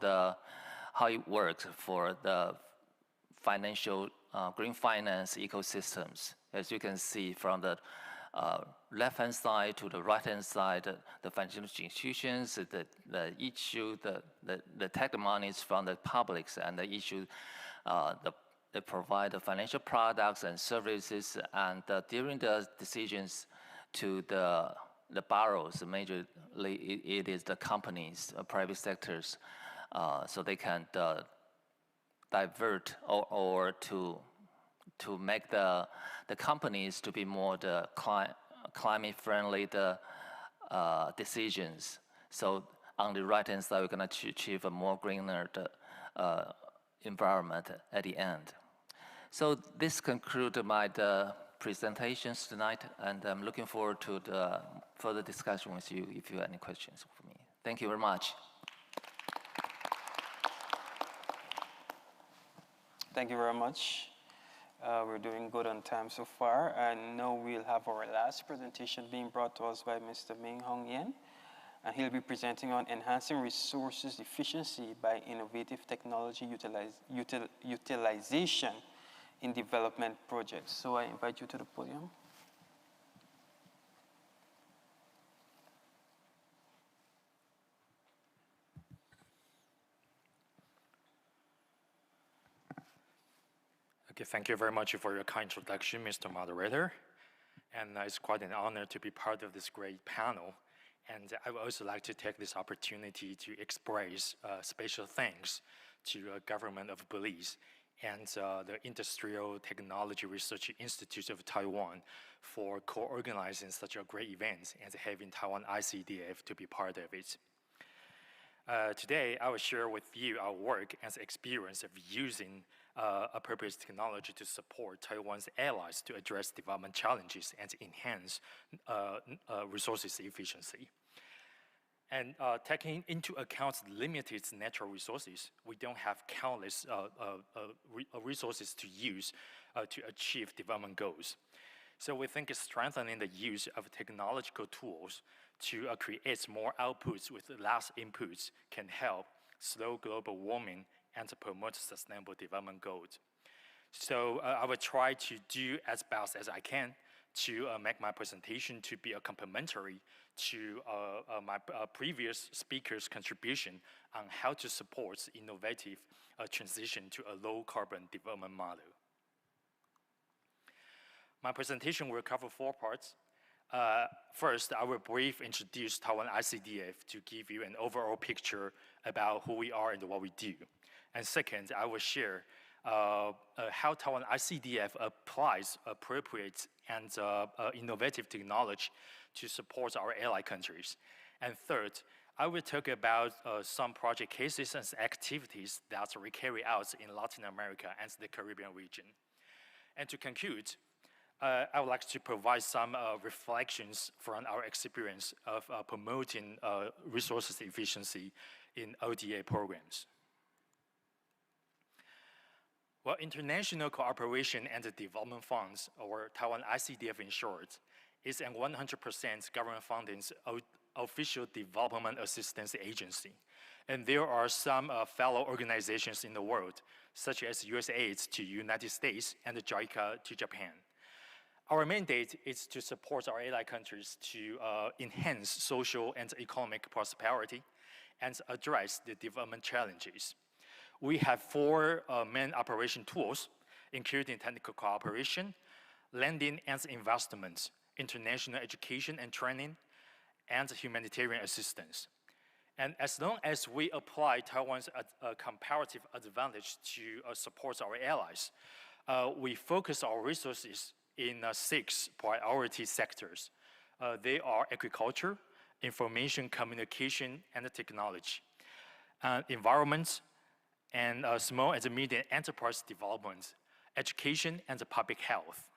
how it works for the financial green finance ecosystems. As you can see from the left-hand side to the right-hand side, the financial institutions that issue the take monies from the publics, and they issue they provide the financial products and services, and during the decisions to the borrowers, majorly it is the companies, private sectors, so they can divert or to make the companies to be more climate-friendly decisions. So on the right-hand side, we're going to achieve a more greener environment at the end. So this concludes my presentations tonight, and I'm looking forward to the further discussion with you if you have any questions for me. Thank you very much. Thank you very much. We're doing good on time so far, and now we'll have our last presentation being brought to us by Mr. Ming Hong Yen, and he'll be presenting on enhancing resources efficiency by innovative technology utilization in development projects. So I invite you to the podium. Okay, thank you very much for your kind introduction, Mr. Moderator. And it's quite an honor to be part of this great panel. And I would also like to take this opportunity to express special thanks to the government of Belize and the Industrial Technology Research Institute of Taiwan for co-organizing such a great event and having Taiwan ICDF to be part of it. Today, I will share with you our work and experience of using appropriate technology to support Taiwan's allies to address development challenges and enhance resources efficiency. And taking into account limited natural resources, we don't have countless resources to use to achieve development goals. So we think strengthening the use of technological tools to create more outputs with less inputs can help slow global warming and to promote sustainable development goals. So I will try to do as best as I can to make my presentation to be complementary to my previous speaker's contribution on how to support innovative transition to a low carbon development model. My presentation will cover 4 parts. First, I will briefly introduce Taiwan ICDF to give you an overall picture about who we are and what we do. And second, I will share how Taiwan ICDF applies appropriate and innovative technology to support our ally countries. And third, I will talk about some project cases and activities that we carry out in Latin America and the Caribbean region. And to conclude, I would like to provide some reflections from our experience of promoting resources efficiency in ODA programs. Well, international cooperation and the development funds, or Taiwan ICDF in short, is a 100% government funded official development assistance agency. And there are some fellow organizations in the world, such as USAID to United States and JICA to Japan. Our mandate is to support our ally countries to enhance social and economic prosperity and address the development challenges. We have 4 main operation tools, including technical cooperation, lending and investments, international education and training, and humanitarian assistance. And as long as we apply Taiwan's comparative advantage to support our allies, we focus our resources in 6 priority sectors. They are agriculture, information communication and technology, environment, and small and medium enterprise development, education, and public health.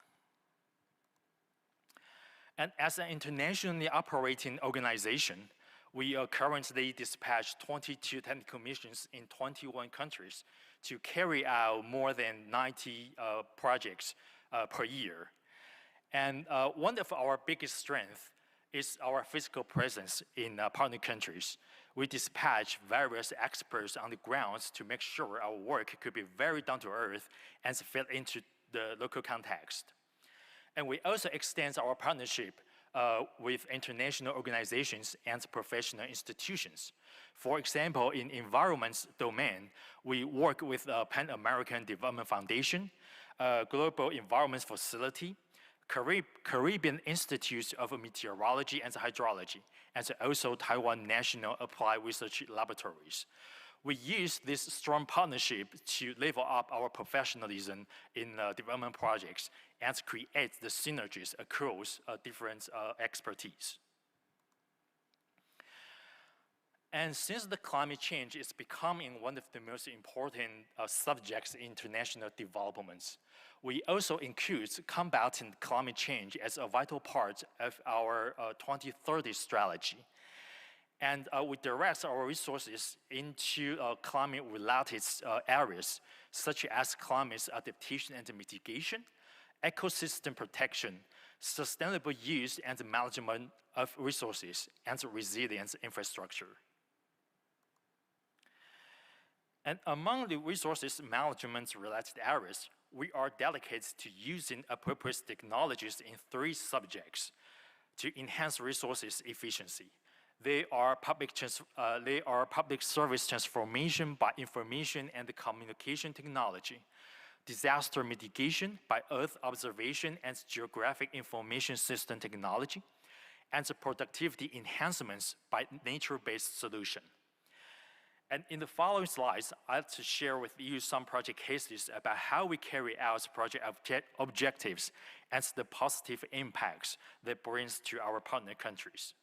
And as an internationally operating organization, we currently dispatch 22 technical missions in 21 countries to carry out more than 90 projects per year. And one of our biggest strengths is our physical presence in partner countries. We dispatch various experts on the ground to make sure our work could be very down to earth and fit into the local context. And we also extend our partnership with international organizations and professional institutions. For example, in environment domain, we work with Pan American Development Foundation, Global Environment Facility, Caribbean Institute of Meteorology and Hydrology, and also Taiwan National Applied Research Laboratories. We use this strong partnership to level up our professionalism in development projects and create the synergies across different expertise. And since the climate change is becoming one of the most important subjects in international developments, we also include combating climate change as a vital part of our 2030 strategy. And we direct our resources into climate-related areas, such as climate adaptation and mitigation, ecosystem protection, sustainable use and management of resources, and resilient infrastructure. And among the resources management-related areas, we are dedicated to using appropriate technologies in 3 subjects to enhance resources efficiency. They are public service transformation by information and communication technology, disaster mitigation by Earth observation and geographic information system technology, and productivity enhancements by nature-based solution. And in the following slides, I'd like to share with you some project cases about how we carry out project objectives and the positive impacts that brings to our partner countries.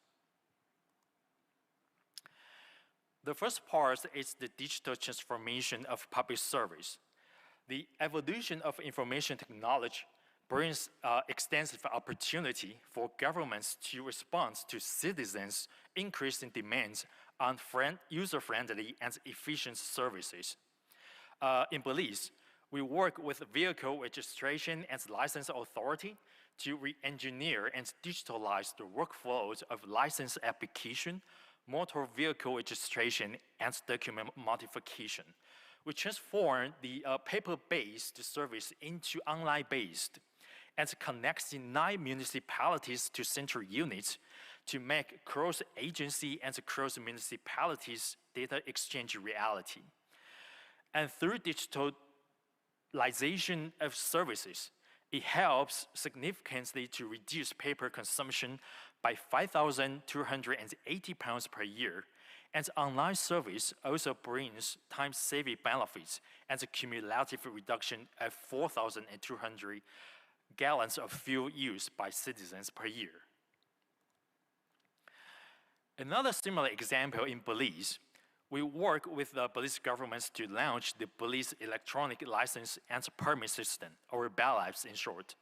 The first part is the digital transformation of public service. The evolution of information technology brings extensive opportunity for governments to respond to citizens' increasing demands on user-friendly and efficient services. In Belize, we work with Vehicle Registration and License Authority to re-engineer and digitalize the workflows of license application, motor vehicle registration, and document modification. We transform the paper-based service into online-based and connecting 9 municipalities to central units to make cross-agency and cross-municipalities data exchange reality. And through digitalization of services, it helps significantly to reduce paper consumption by 5,280 pounds per year. And online service also brings time-saving benefits and a cumulative reduction of 4,200 gallons of fuel used by citizens per year. Another similar example in Belize, we work with the Belize government to launch the Belize Electronic License and Permit System, or BELIPS in short,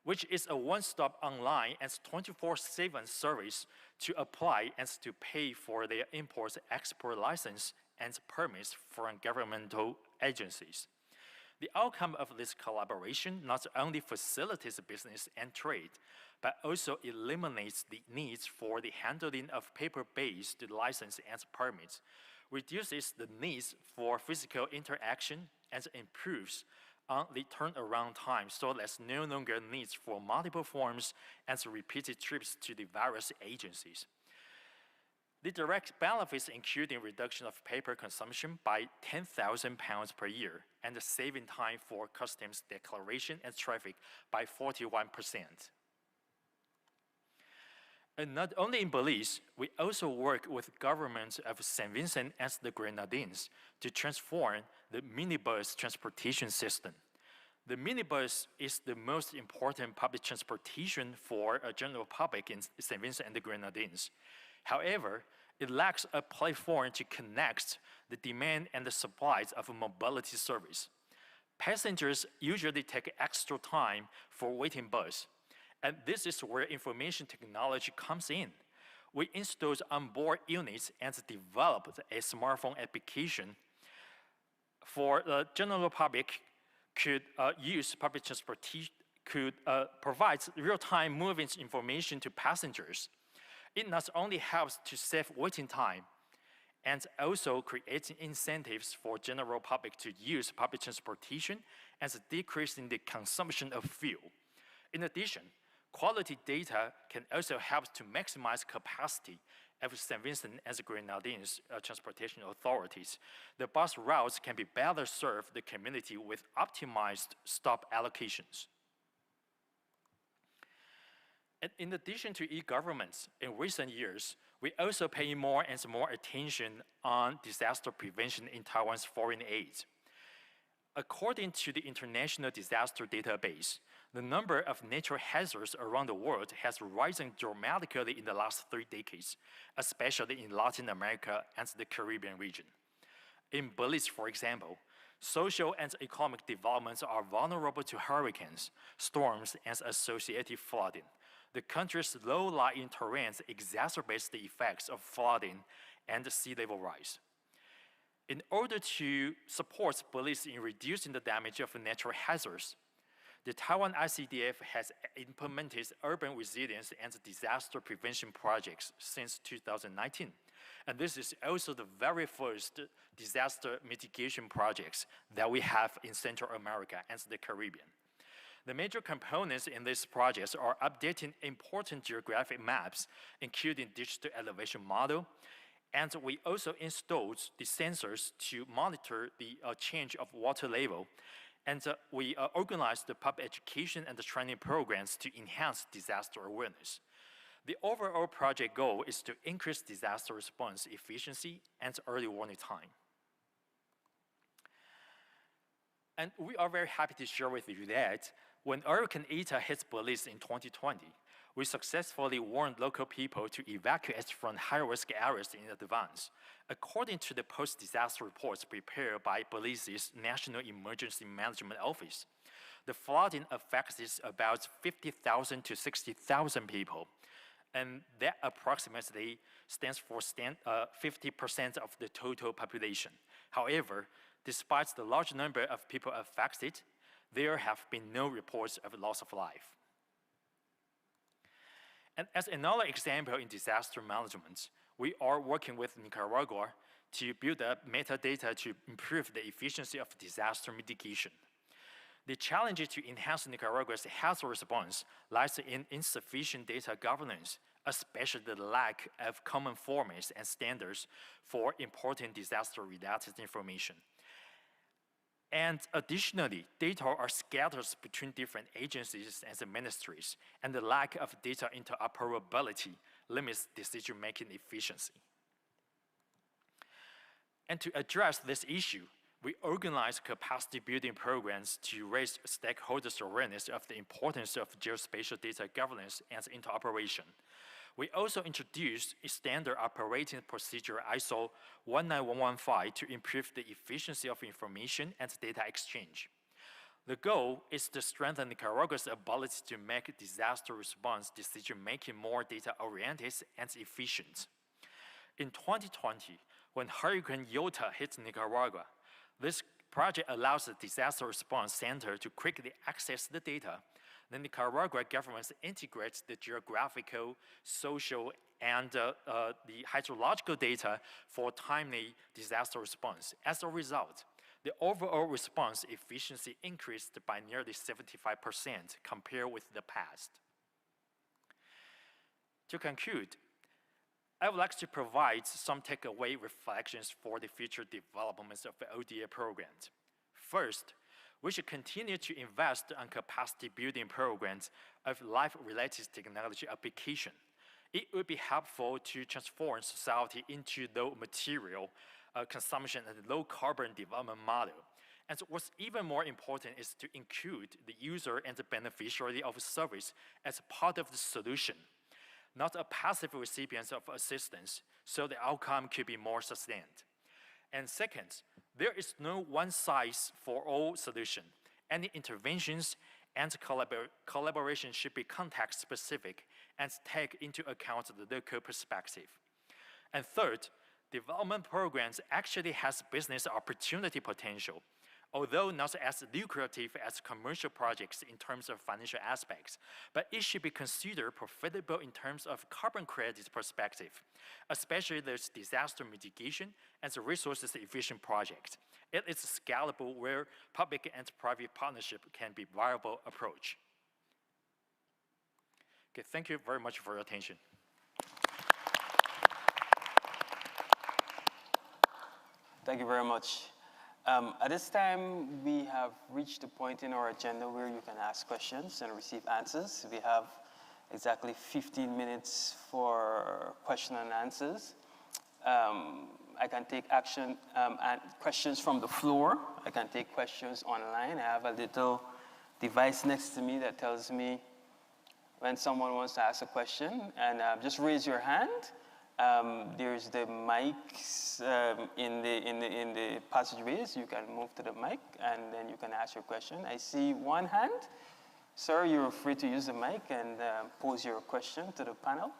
which is a one-stop online and 24/7 service to apply and to pay for their import-export license and permits from governmental agencies. The outcome of this collaboration not only facilitates business and trade, but also eliminates the needs for the handling of paper-based license and permits, reduces the needs for physical interaction, and improves on the turnaround time so there's no longer needs for multiple forms and repeated trips to the various agencies. The direct benefits including reduction of paper consumption by 10,000 pounds per year and saving time for customs declaration and traffic by 41%. And not only in Belize, we also work with governments of St. Vincent and the Grenadines to transform the minibus transportation system. The minibus is the most important public transportation for a general public in St. Vincent and the Grenadines. However, it lacks a platform to connect the demand and the supplies of a mobility service. Passengers usually take extra time for waiting bus, and this is where information technology comes in. We installed onboard units and developed a smartphone application for the general public could use public transportation, could provide real-time moving information to passengers. It not only helps to save waiting time, and also creating incentives for general public to use public transportation and decreasing the consumption of fuel. In addition, quality data can also help to maximize capacity of St. Vincent and the Grenadines transportation authorities. The bus routes can be better serve the community with optimized stop allocations. And in addition to e-governments, in recent years, we also pay more and more attention on disaster prevention in Taiwan's foreign aid. According to the International Disaster Database, The number of natural hazards around the world has risen dramatically in the last 3 decades, especially in Latin America and the Caribbean region. In Belize, for example, social and economic developments are vulnerable to hurricanes, storms, and associated flooding. The country's low-lying terrains exacerbates the effects of flooding and sea level rise. In order to support Belize in reducing the damage of natural hazards, the Taiwan ICDF has implemented urban resilience and disaster prevention projects since 2019. And this is also the very first disaster mitigation projects that we have in Central America and the Caribbean. The major components in these projects are updating important geographic maps, including digital elevation model, and we also installed the sensors to monitor the change of water level. And we organized the public education and the training programs to enhance disaster awareness. The overall project goal is to increase disaster response efficiency and early warning time. And we are very happy to share with you that when Hurricane Eta hit Belize in 2020, we successfully warned local people to evacuate from high-risk areas in advance. According to the post-disaster reports prepared by Belize's National Emergency Management Office, the flooding affects about 50,000 to 60,000 people, and that approximately stands for 50% of the total population. However, despite the large number of people affected, there have been no reports of loss of life. And as another example in disaster management, we are working with Nicaragua to build up metadata to improve the efficiency of disaster mitigation. The challenge to enhance Nicaragua's hazard response lies in insufficient data governance, especially the lack of common formats and standards for important disaster-related information. And additionally, data are scattered between different agencies and ministries, and the lack of data interoperability limits decision-making efficiency. And to address this issue, we organize capacity-building programs to raise stakeholders' awareness of the importance of geospatial data governance and interoperation. We also introduced a standard operating procedure ISO 19115 to improve the efficiency of information and data exchange. The goal is to strengthen Nicaragua's ability to make disaster response decision-making more data-oriented and efficient. In 2020, when Hurricane Iota hit Nicaragua, this project allows the Disaster Response Center to quickly access the data. The Nicaragua government integrates the geographical, social, and the hydrological data for timely disaster response. As a result, the overall response efficiency increased by nearly 75% compared with the past. To conclude, I would like to provide some takeaway reflections for the future developments of the ODA programs. First, we should continue to invest on capacity building programs of life-related technology application. It would be helpful to transform society into low material consumption and low carbon development model. And what's even more important is to include the user and the beneficiary of service as part of the solution, not a passive recipient of assistance, so the outcome could be more sustained. And second, there is no one-size-for-all solution. Any interventions and collaboration should be context-specific and take into account the local perspective. And third, development programs actually has business opportunity potential, although not as lucrative as commercial projects in terms of financial aspects, but it should be considered profitable in terms of carbon credit perspective, especially those disaster mitigation and the resources efficient projects. It is scalable where public and private partnership can be a viable approach. Okay, thank you very much for your attention. Thank you very much. At this time, we have reached a point in our agenda where you can ask questions and receive answers. We have exactly 15 minutes for question and answers. I can take and questions from the floor. I can take questions online. I have a little device next to me that tells me when someone wants to ask a question, and just raise your hand. There's the mics in the passageways. You can move to the mic, and then you can ask your question. I see one hand. Sir, you're free to use the mic and pose your question to the panel.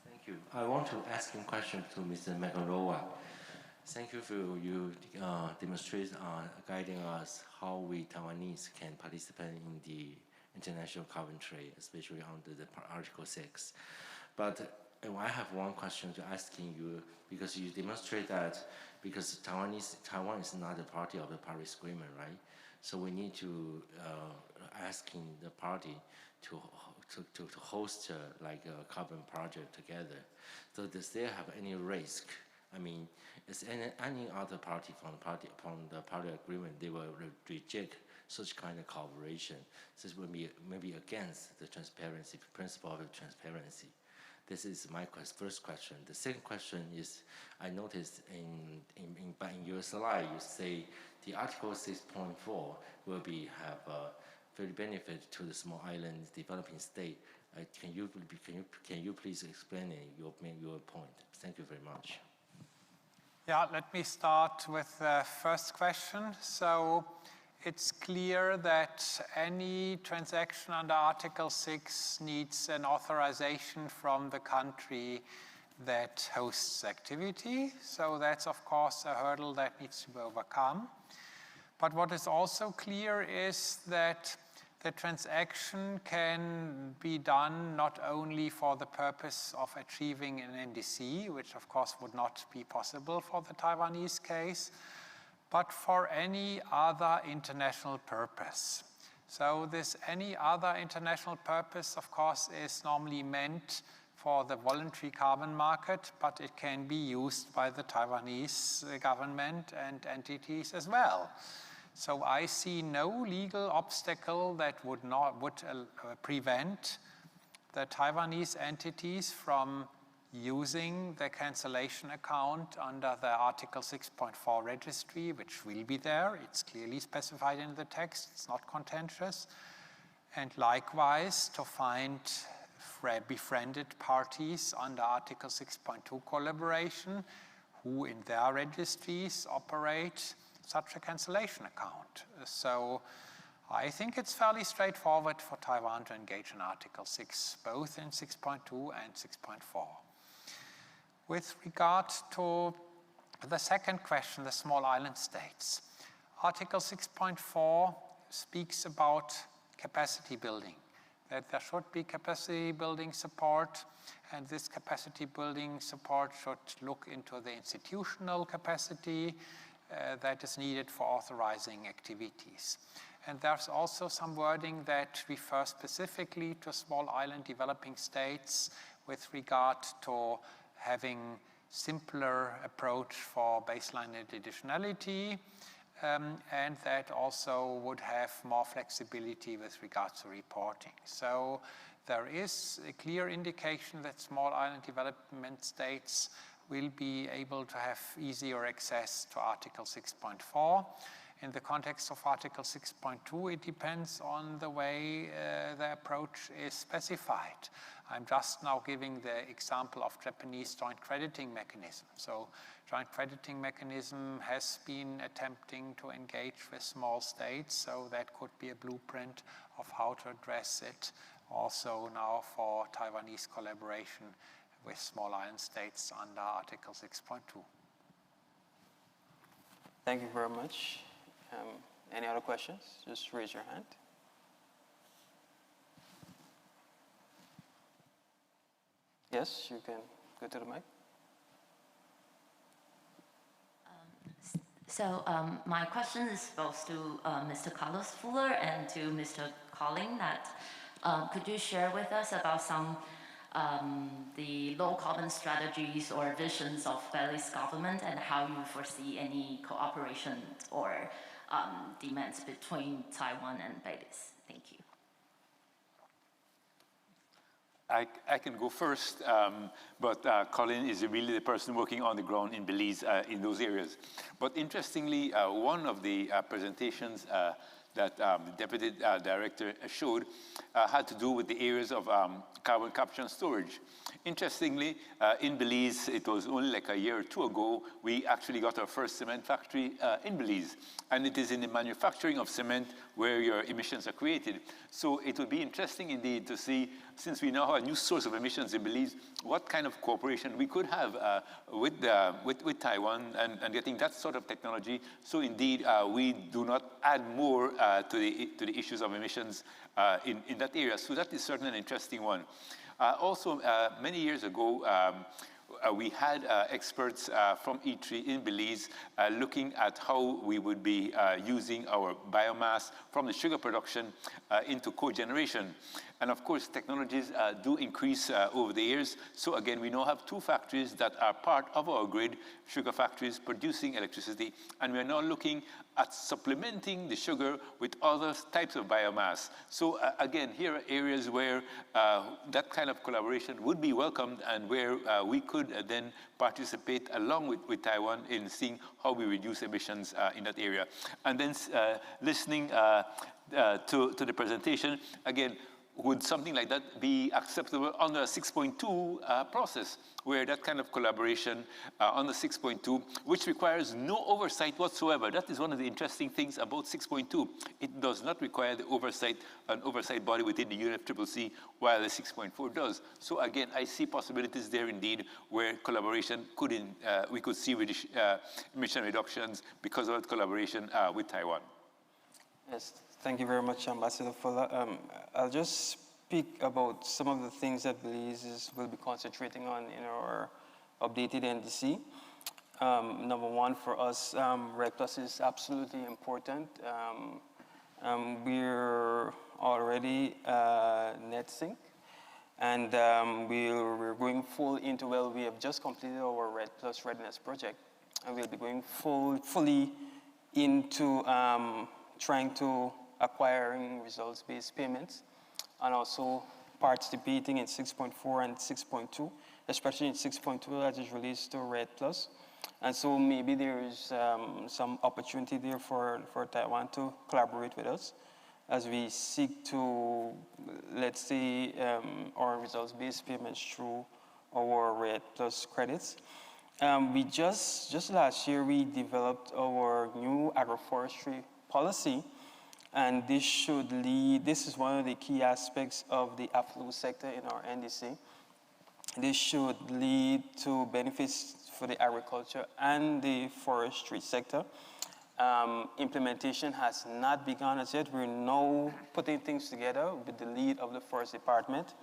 Thank you. I want to ask a question to Mr. Magaroa. Thank you for you demonstrate guiding us how we Taiwanese can participate in the international carbon trade, especially under the Article 6. But I have one question to asking you, because you demonstrate that because Taiwan is not a party of the Paris Agreement, right? So we need to asking the party to host like a carbon project together. So does there have any risk? I mean, is any other party from the party agreement, they will reject such kind of cooperation? This will be maybe against the transparency, principle of transparency. This is my first question. The second question is, I noticed in your slide, you say the Article 6.4 will have very benefit to the small islands developing state. Can you please explain your point? Thank you very much. Yeah, let me start with the first question. So it's clear that any transaction under Article 6 needs an authorization from the country that hosts activity. So that's, of course, a hurdle that needs to be overcome. But what is also clear is that the transaction can be done not only for the purpose of achieving an NDC, which of course would not be possible for the Taiwanese case, but for any other international purpose. So this any other international purpose, of course, is normally meant for the voluntary carbon market, but it can be used by the Taiwanese government and entities as well. So I see no legal obstacle that would prevent the Taiwanese entities from using the cancellation account under the Article 6.4 registry, which will be there. It's clearly specified in the text. It's not contentious. And likewise, to find befriended parties under Article 6.2 collaboration who in their registries operate such a cancellation account. So I think it's fairly straightforward for Taiwan to engage in Article 6, both in 6.2 and 6.4. With regard to the second question, the small island states, Article 6.4 speaks about capacity building, that there should be capacity building support, and this capacity building support should look into the institutional capacity that is needed for authorizing activities. And there's also some wording that refers specifically to small island developing states with regard to having simpler approach for baseline additionality, and that also would have more flexibility with regards to reporting. So there is a clear indication that small island development states will be able to have easier access to Article 6.4. In the context of Article 6.2, it depends on the way the approach is specified. I'm just now giving the example of Japanese joint crediting mechanism. So joint crediting mechanism has been attempting to engage with small states, so that could be a blueprint of how to address it also now for Taiwanese collaboration with small island states under Article 6.2. Thank you very much. Any other questions? Just raise your hand. Yes, you can go to the mic. My question is both to Mr. Carlos Fuller and to Mr. Colin. That could you share with us about some the low carbon strategies or visions of Belize government and how you foresee any cooperation or demands between Taiwan and Belize? Thank you. I can go first, but Colin is really the person working on the ground in Belize in those areas. But interestingly, one of the presentations that the Deputy Director showed had to do with the areas of carbon capture and storage. Interestingly, in Belize, it was only like a year or two ago, we actually got our first cement factory in Belize. And it is in the manufacturing of cement where your emissions are created. So it would be interesting indeed to see, since we now have a new source of emissions in Belize, what kind of cooperation we could have with Taiwan and getting that sort of technology. So indeed, we do not add more to the issues of emissions in that area. So that is certainly an interesting one. Also, many years ago, we had experts from ITRI in Belize looking at how we would be using our biomass from the sugar production into cogeneration. And of course, technologies do increase over the years. So again, we now have 2 factories that are part of our grid, sugar factories producing electricity. And we're now looking at supplementing the sugar with other types of biomass. So again, here are areas where that kind of collaboration would be welcomed and where we could then participate along with Taiwan in seeing how we reduce emissions in that area. And then listening to the presentation, again, would something like that be acceptable under a 6.2 process, where that kind of collaboration under 6.2, which requires no oversight whatsoever? That is one of the interesting things about 6.2. It does not require the an oversight body within the UNFCCC, while the 6.4 does. So again, I see possibilities there indeed, where collaboration we could see emission reductions because of that collaboration with Taiwan. Yes. Thank you very much, Ambassador Fuller. I'll just speak about some of the things that Belize will be concentrating on in our updated NDC. Number one, for us, REDD+ is absolutely important. We're already net sync, and we're going full into, well, we have just completed our REDD+ readiness project, and we'll be going fully into trying to acquiring results-based payments, and also participating in 6.4 and 6.2, especially in 6.2 that is released to REDD+. And so maybe there is some opportunity there for Taiwan to collaborate with us as we seek to, let's say, our results-based payments through our REDD+ credits. We just last year, we developed our new agroforestry policy. And this is one of the key aspects of the affluent sector in our NDC. This should lead to benefits for the agriculture and the forestry sector. Implementation has not begun as yet. We're now putting things together with the lead of the Forest Department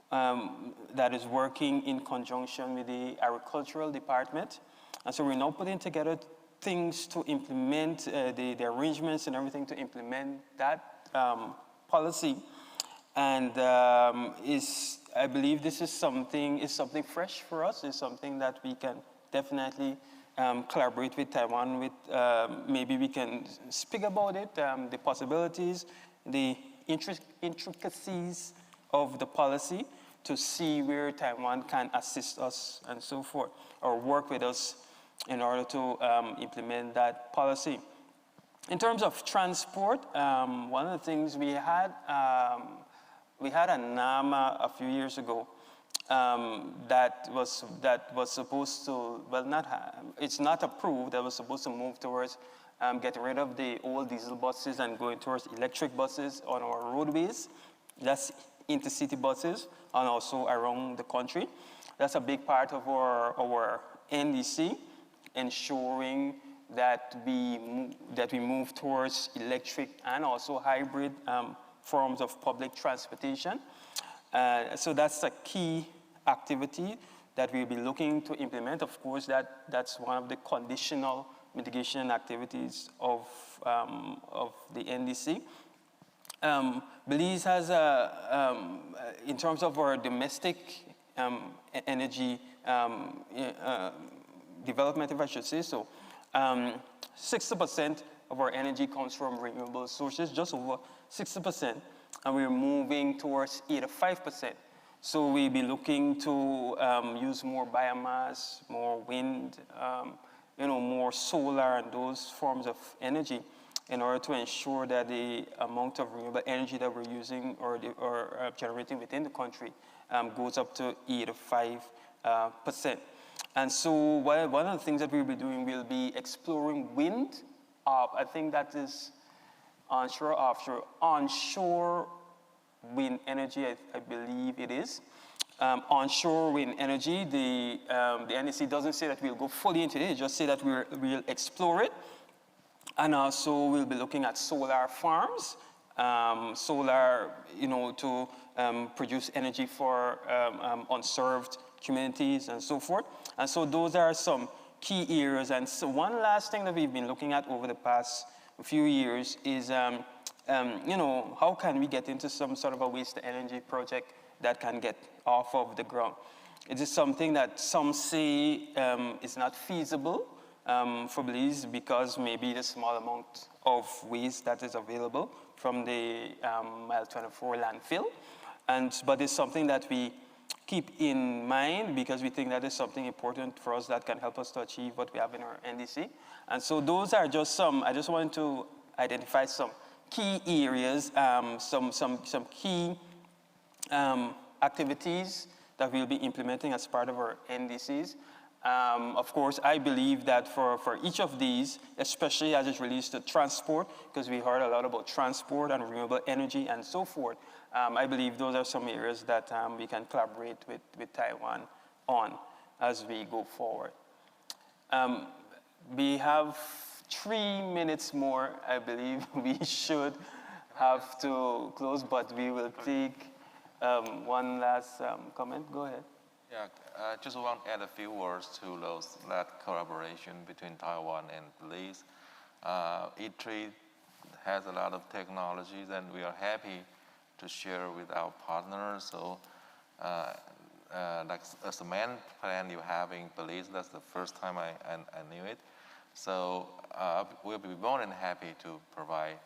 that is working in conjunction with the Agricultural Department. And so we're now putting together things to implement the arrangements and everything to implement that policy. And I believe this is something fresh for us. It's something that we can definitely collaborate with Taiwan with. Maybe we can speak about it, the possibilities, the intricacies of the policy, to see where Taiwan can assist us and so forth, or work with us in order to implement that policy. In terms of transport, one of the things we had a NAMA a few years ago that was supposed to, well, it's not approved, that was supposed to move towards getting rid of the old diesel buses and going towards electric buses on our roadways. That's intercity buses and also around the country. That's a big part of our NDC, ensuring that we move towards electric and also hybrid forms of public transportation. So that's a key activity that we'll be looking to implement. Of course, that's one of the conditional mitigation activities of the NDC. Belize has, in terms of our domestic energy development, if I should say so, 60% of our energy comes from renewable sources, just over 60%, and we're moving towards 85%. So we'll be looking to use more biomass, more wind, more solar, and those forms of energy. in order to ensure that the amount of renewable energy that we're using or generating within the country goes up to 85%. And so one of the things that we'll be doing will be exploring wind. I think that is onshore, offshore. Onshore wind energy, I believe it is. Onshore wind energy, the NDC doesn't say that we'll go fully into it, it just say that we'll explore it. And also we'll be looking at solar farms, solar, to produce energy for unserved communities and so forth. And so those are some key areas. And so one last thing that we've been looking at over the past few years is, how can we get into some sort of a waste energy project that can get off of the ground? It is something that some say is not feasible for Belize because maybe the small amount of waste that is available from the Mile 24 landfill. But it's something that we keep in mind because we think that is something important for us that can help us to achieve what we have in our NDC. And so those are just some, I just wanted to identify some key areas, some key activities that we'll be implementing as part of our NDCs. Of course, I believe that for each of these, especially as it relates to transport, because we heard a lot about transport and renewable energy and so forth, I believe those are some areas that we can collaborate with Taiwan on as we go forward. We have 3 minutes more. I believe we should have to close, but we will take one last comment. Go ahead. Yeah, I just want to add a few words to that collaboration between Taiwan and Belize. ITRI has a lot of technologies, and we are happy to share with our partners. So, like as the main plan you have in Belize, that's the first time I knew it. So we'll be more than happy to provide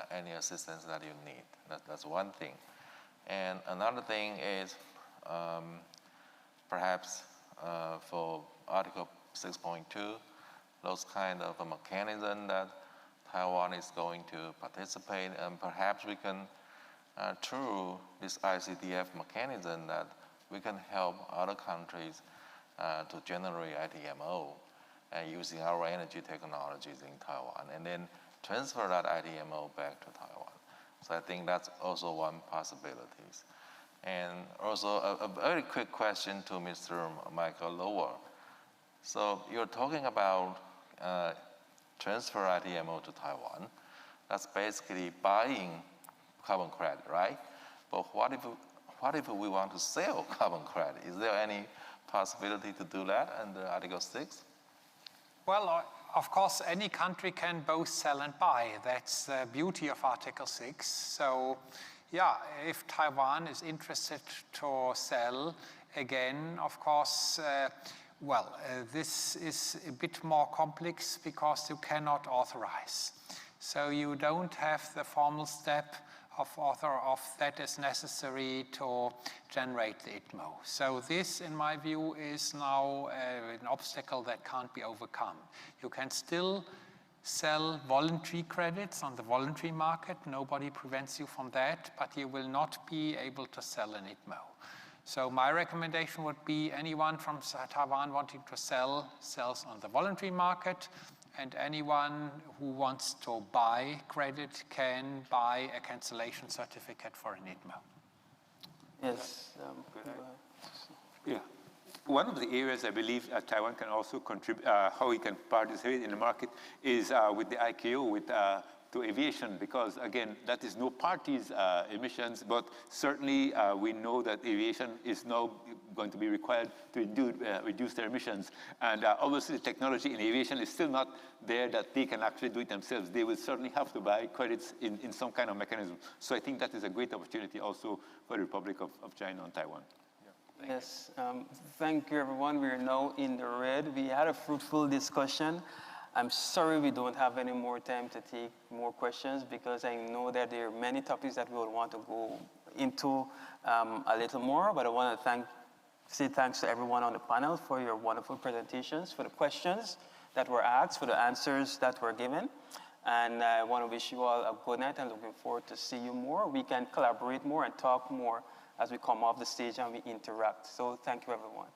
any assistance that you need. That's one thing. And another thing is perhaps for Article 6.2, those kind of a mechanism that Taiwan is going to participate, and perhaps we can, through this ICTF mechanism, that we can help other countries to generate ITMO using our energy technologies in Taiwan, and then transfer that ITMO back to Taiwan. So I think that's also one possibility. And also a very quick question to Mr. Michael Lower. So you're talking about transfer ITMO to Taiwan. That's basically buying carbon credit, right? But what if we want to sell carbon credit? Is there any possibility to do that under Article 6? Well, of course, any country can both sell and buy. That's the beauty of Article 6. So, yeah, if Taiwan is interested to sell, again, of course, this is a bit more complex because you cannot authorize. So you don't have the formal step of that is necessary to generate the ITMO. So this, in my view, is now an obstacle that can't be overcome. You can still sell voluntary credits on the voluntary market. Nobody prevents you from that, but you will not be able to sell an ITMO. So my recommendation would be anyone from Taiwan wanting to sell, sells on the voluntary market, and anyone who wants to buy credit can buy a cancellation certificate for an ITMO. Yes. Yeah. One of the areas I believe Taiwan can also contribute, how we can participate in the market is with the ICAO, to aviation, because again, that is no party's emissions, but certainly we know that aviation is now going to be required to reduce their emissions. And obviously the technology in aviation is still not there that they can actually do it themselves. They will certainly have to buy credits in some kind of mechanism. So I think that is a great opportunity also for the Republic of China and Taiwan. Yes, thank you everyone. We're now in the red. We had a fruitful discussion. I'm sorry we don't have any more time to take more questions because I know that there are many topics that we would want to go into a little more, but I want to say thanks to everyone on the panel for your wonderful presentations, for the questions that were asked, for the answers that were given. And I want to wish you all a good night and looking forward to see you more. We can collaborate more and talk more as we come off the stage and we interact. So thank you, everyone.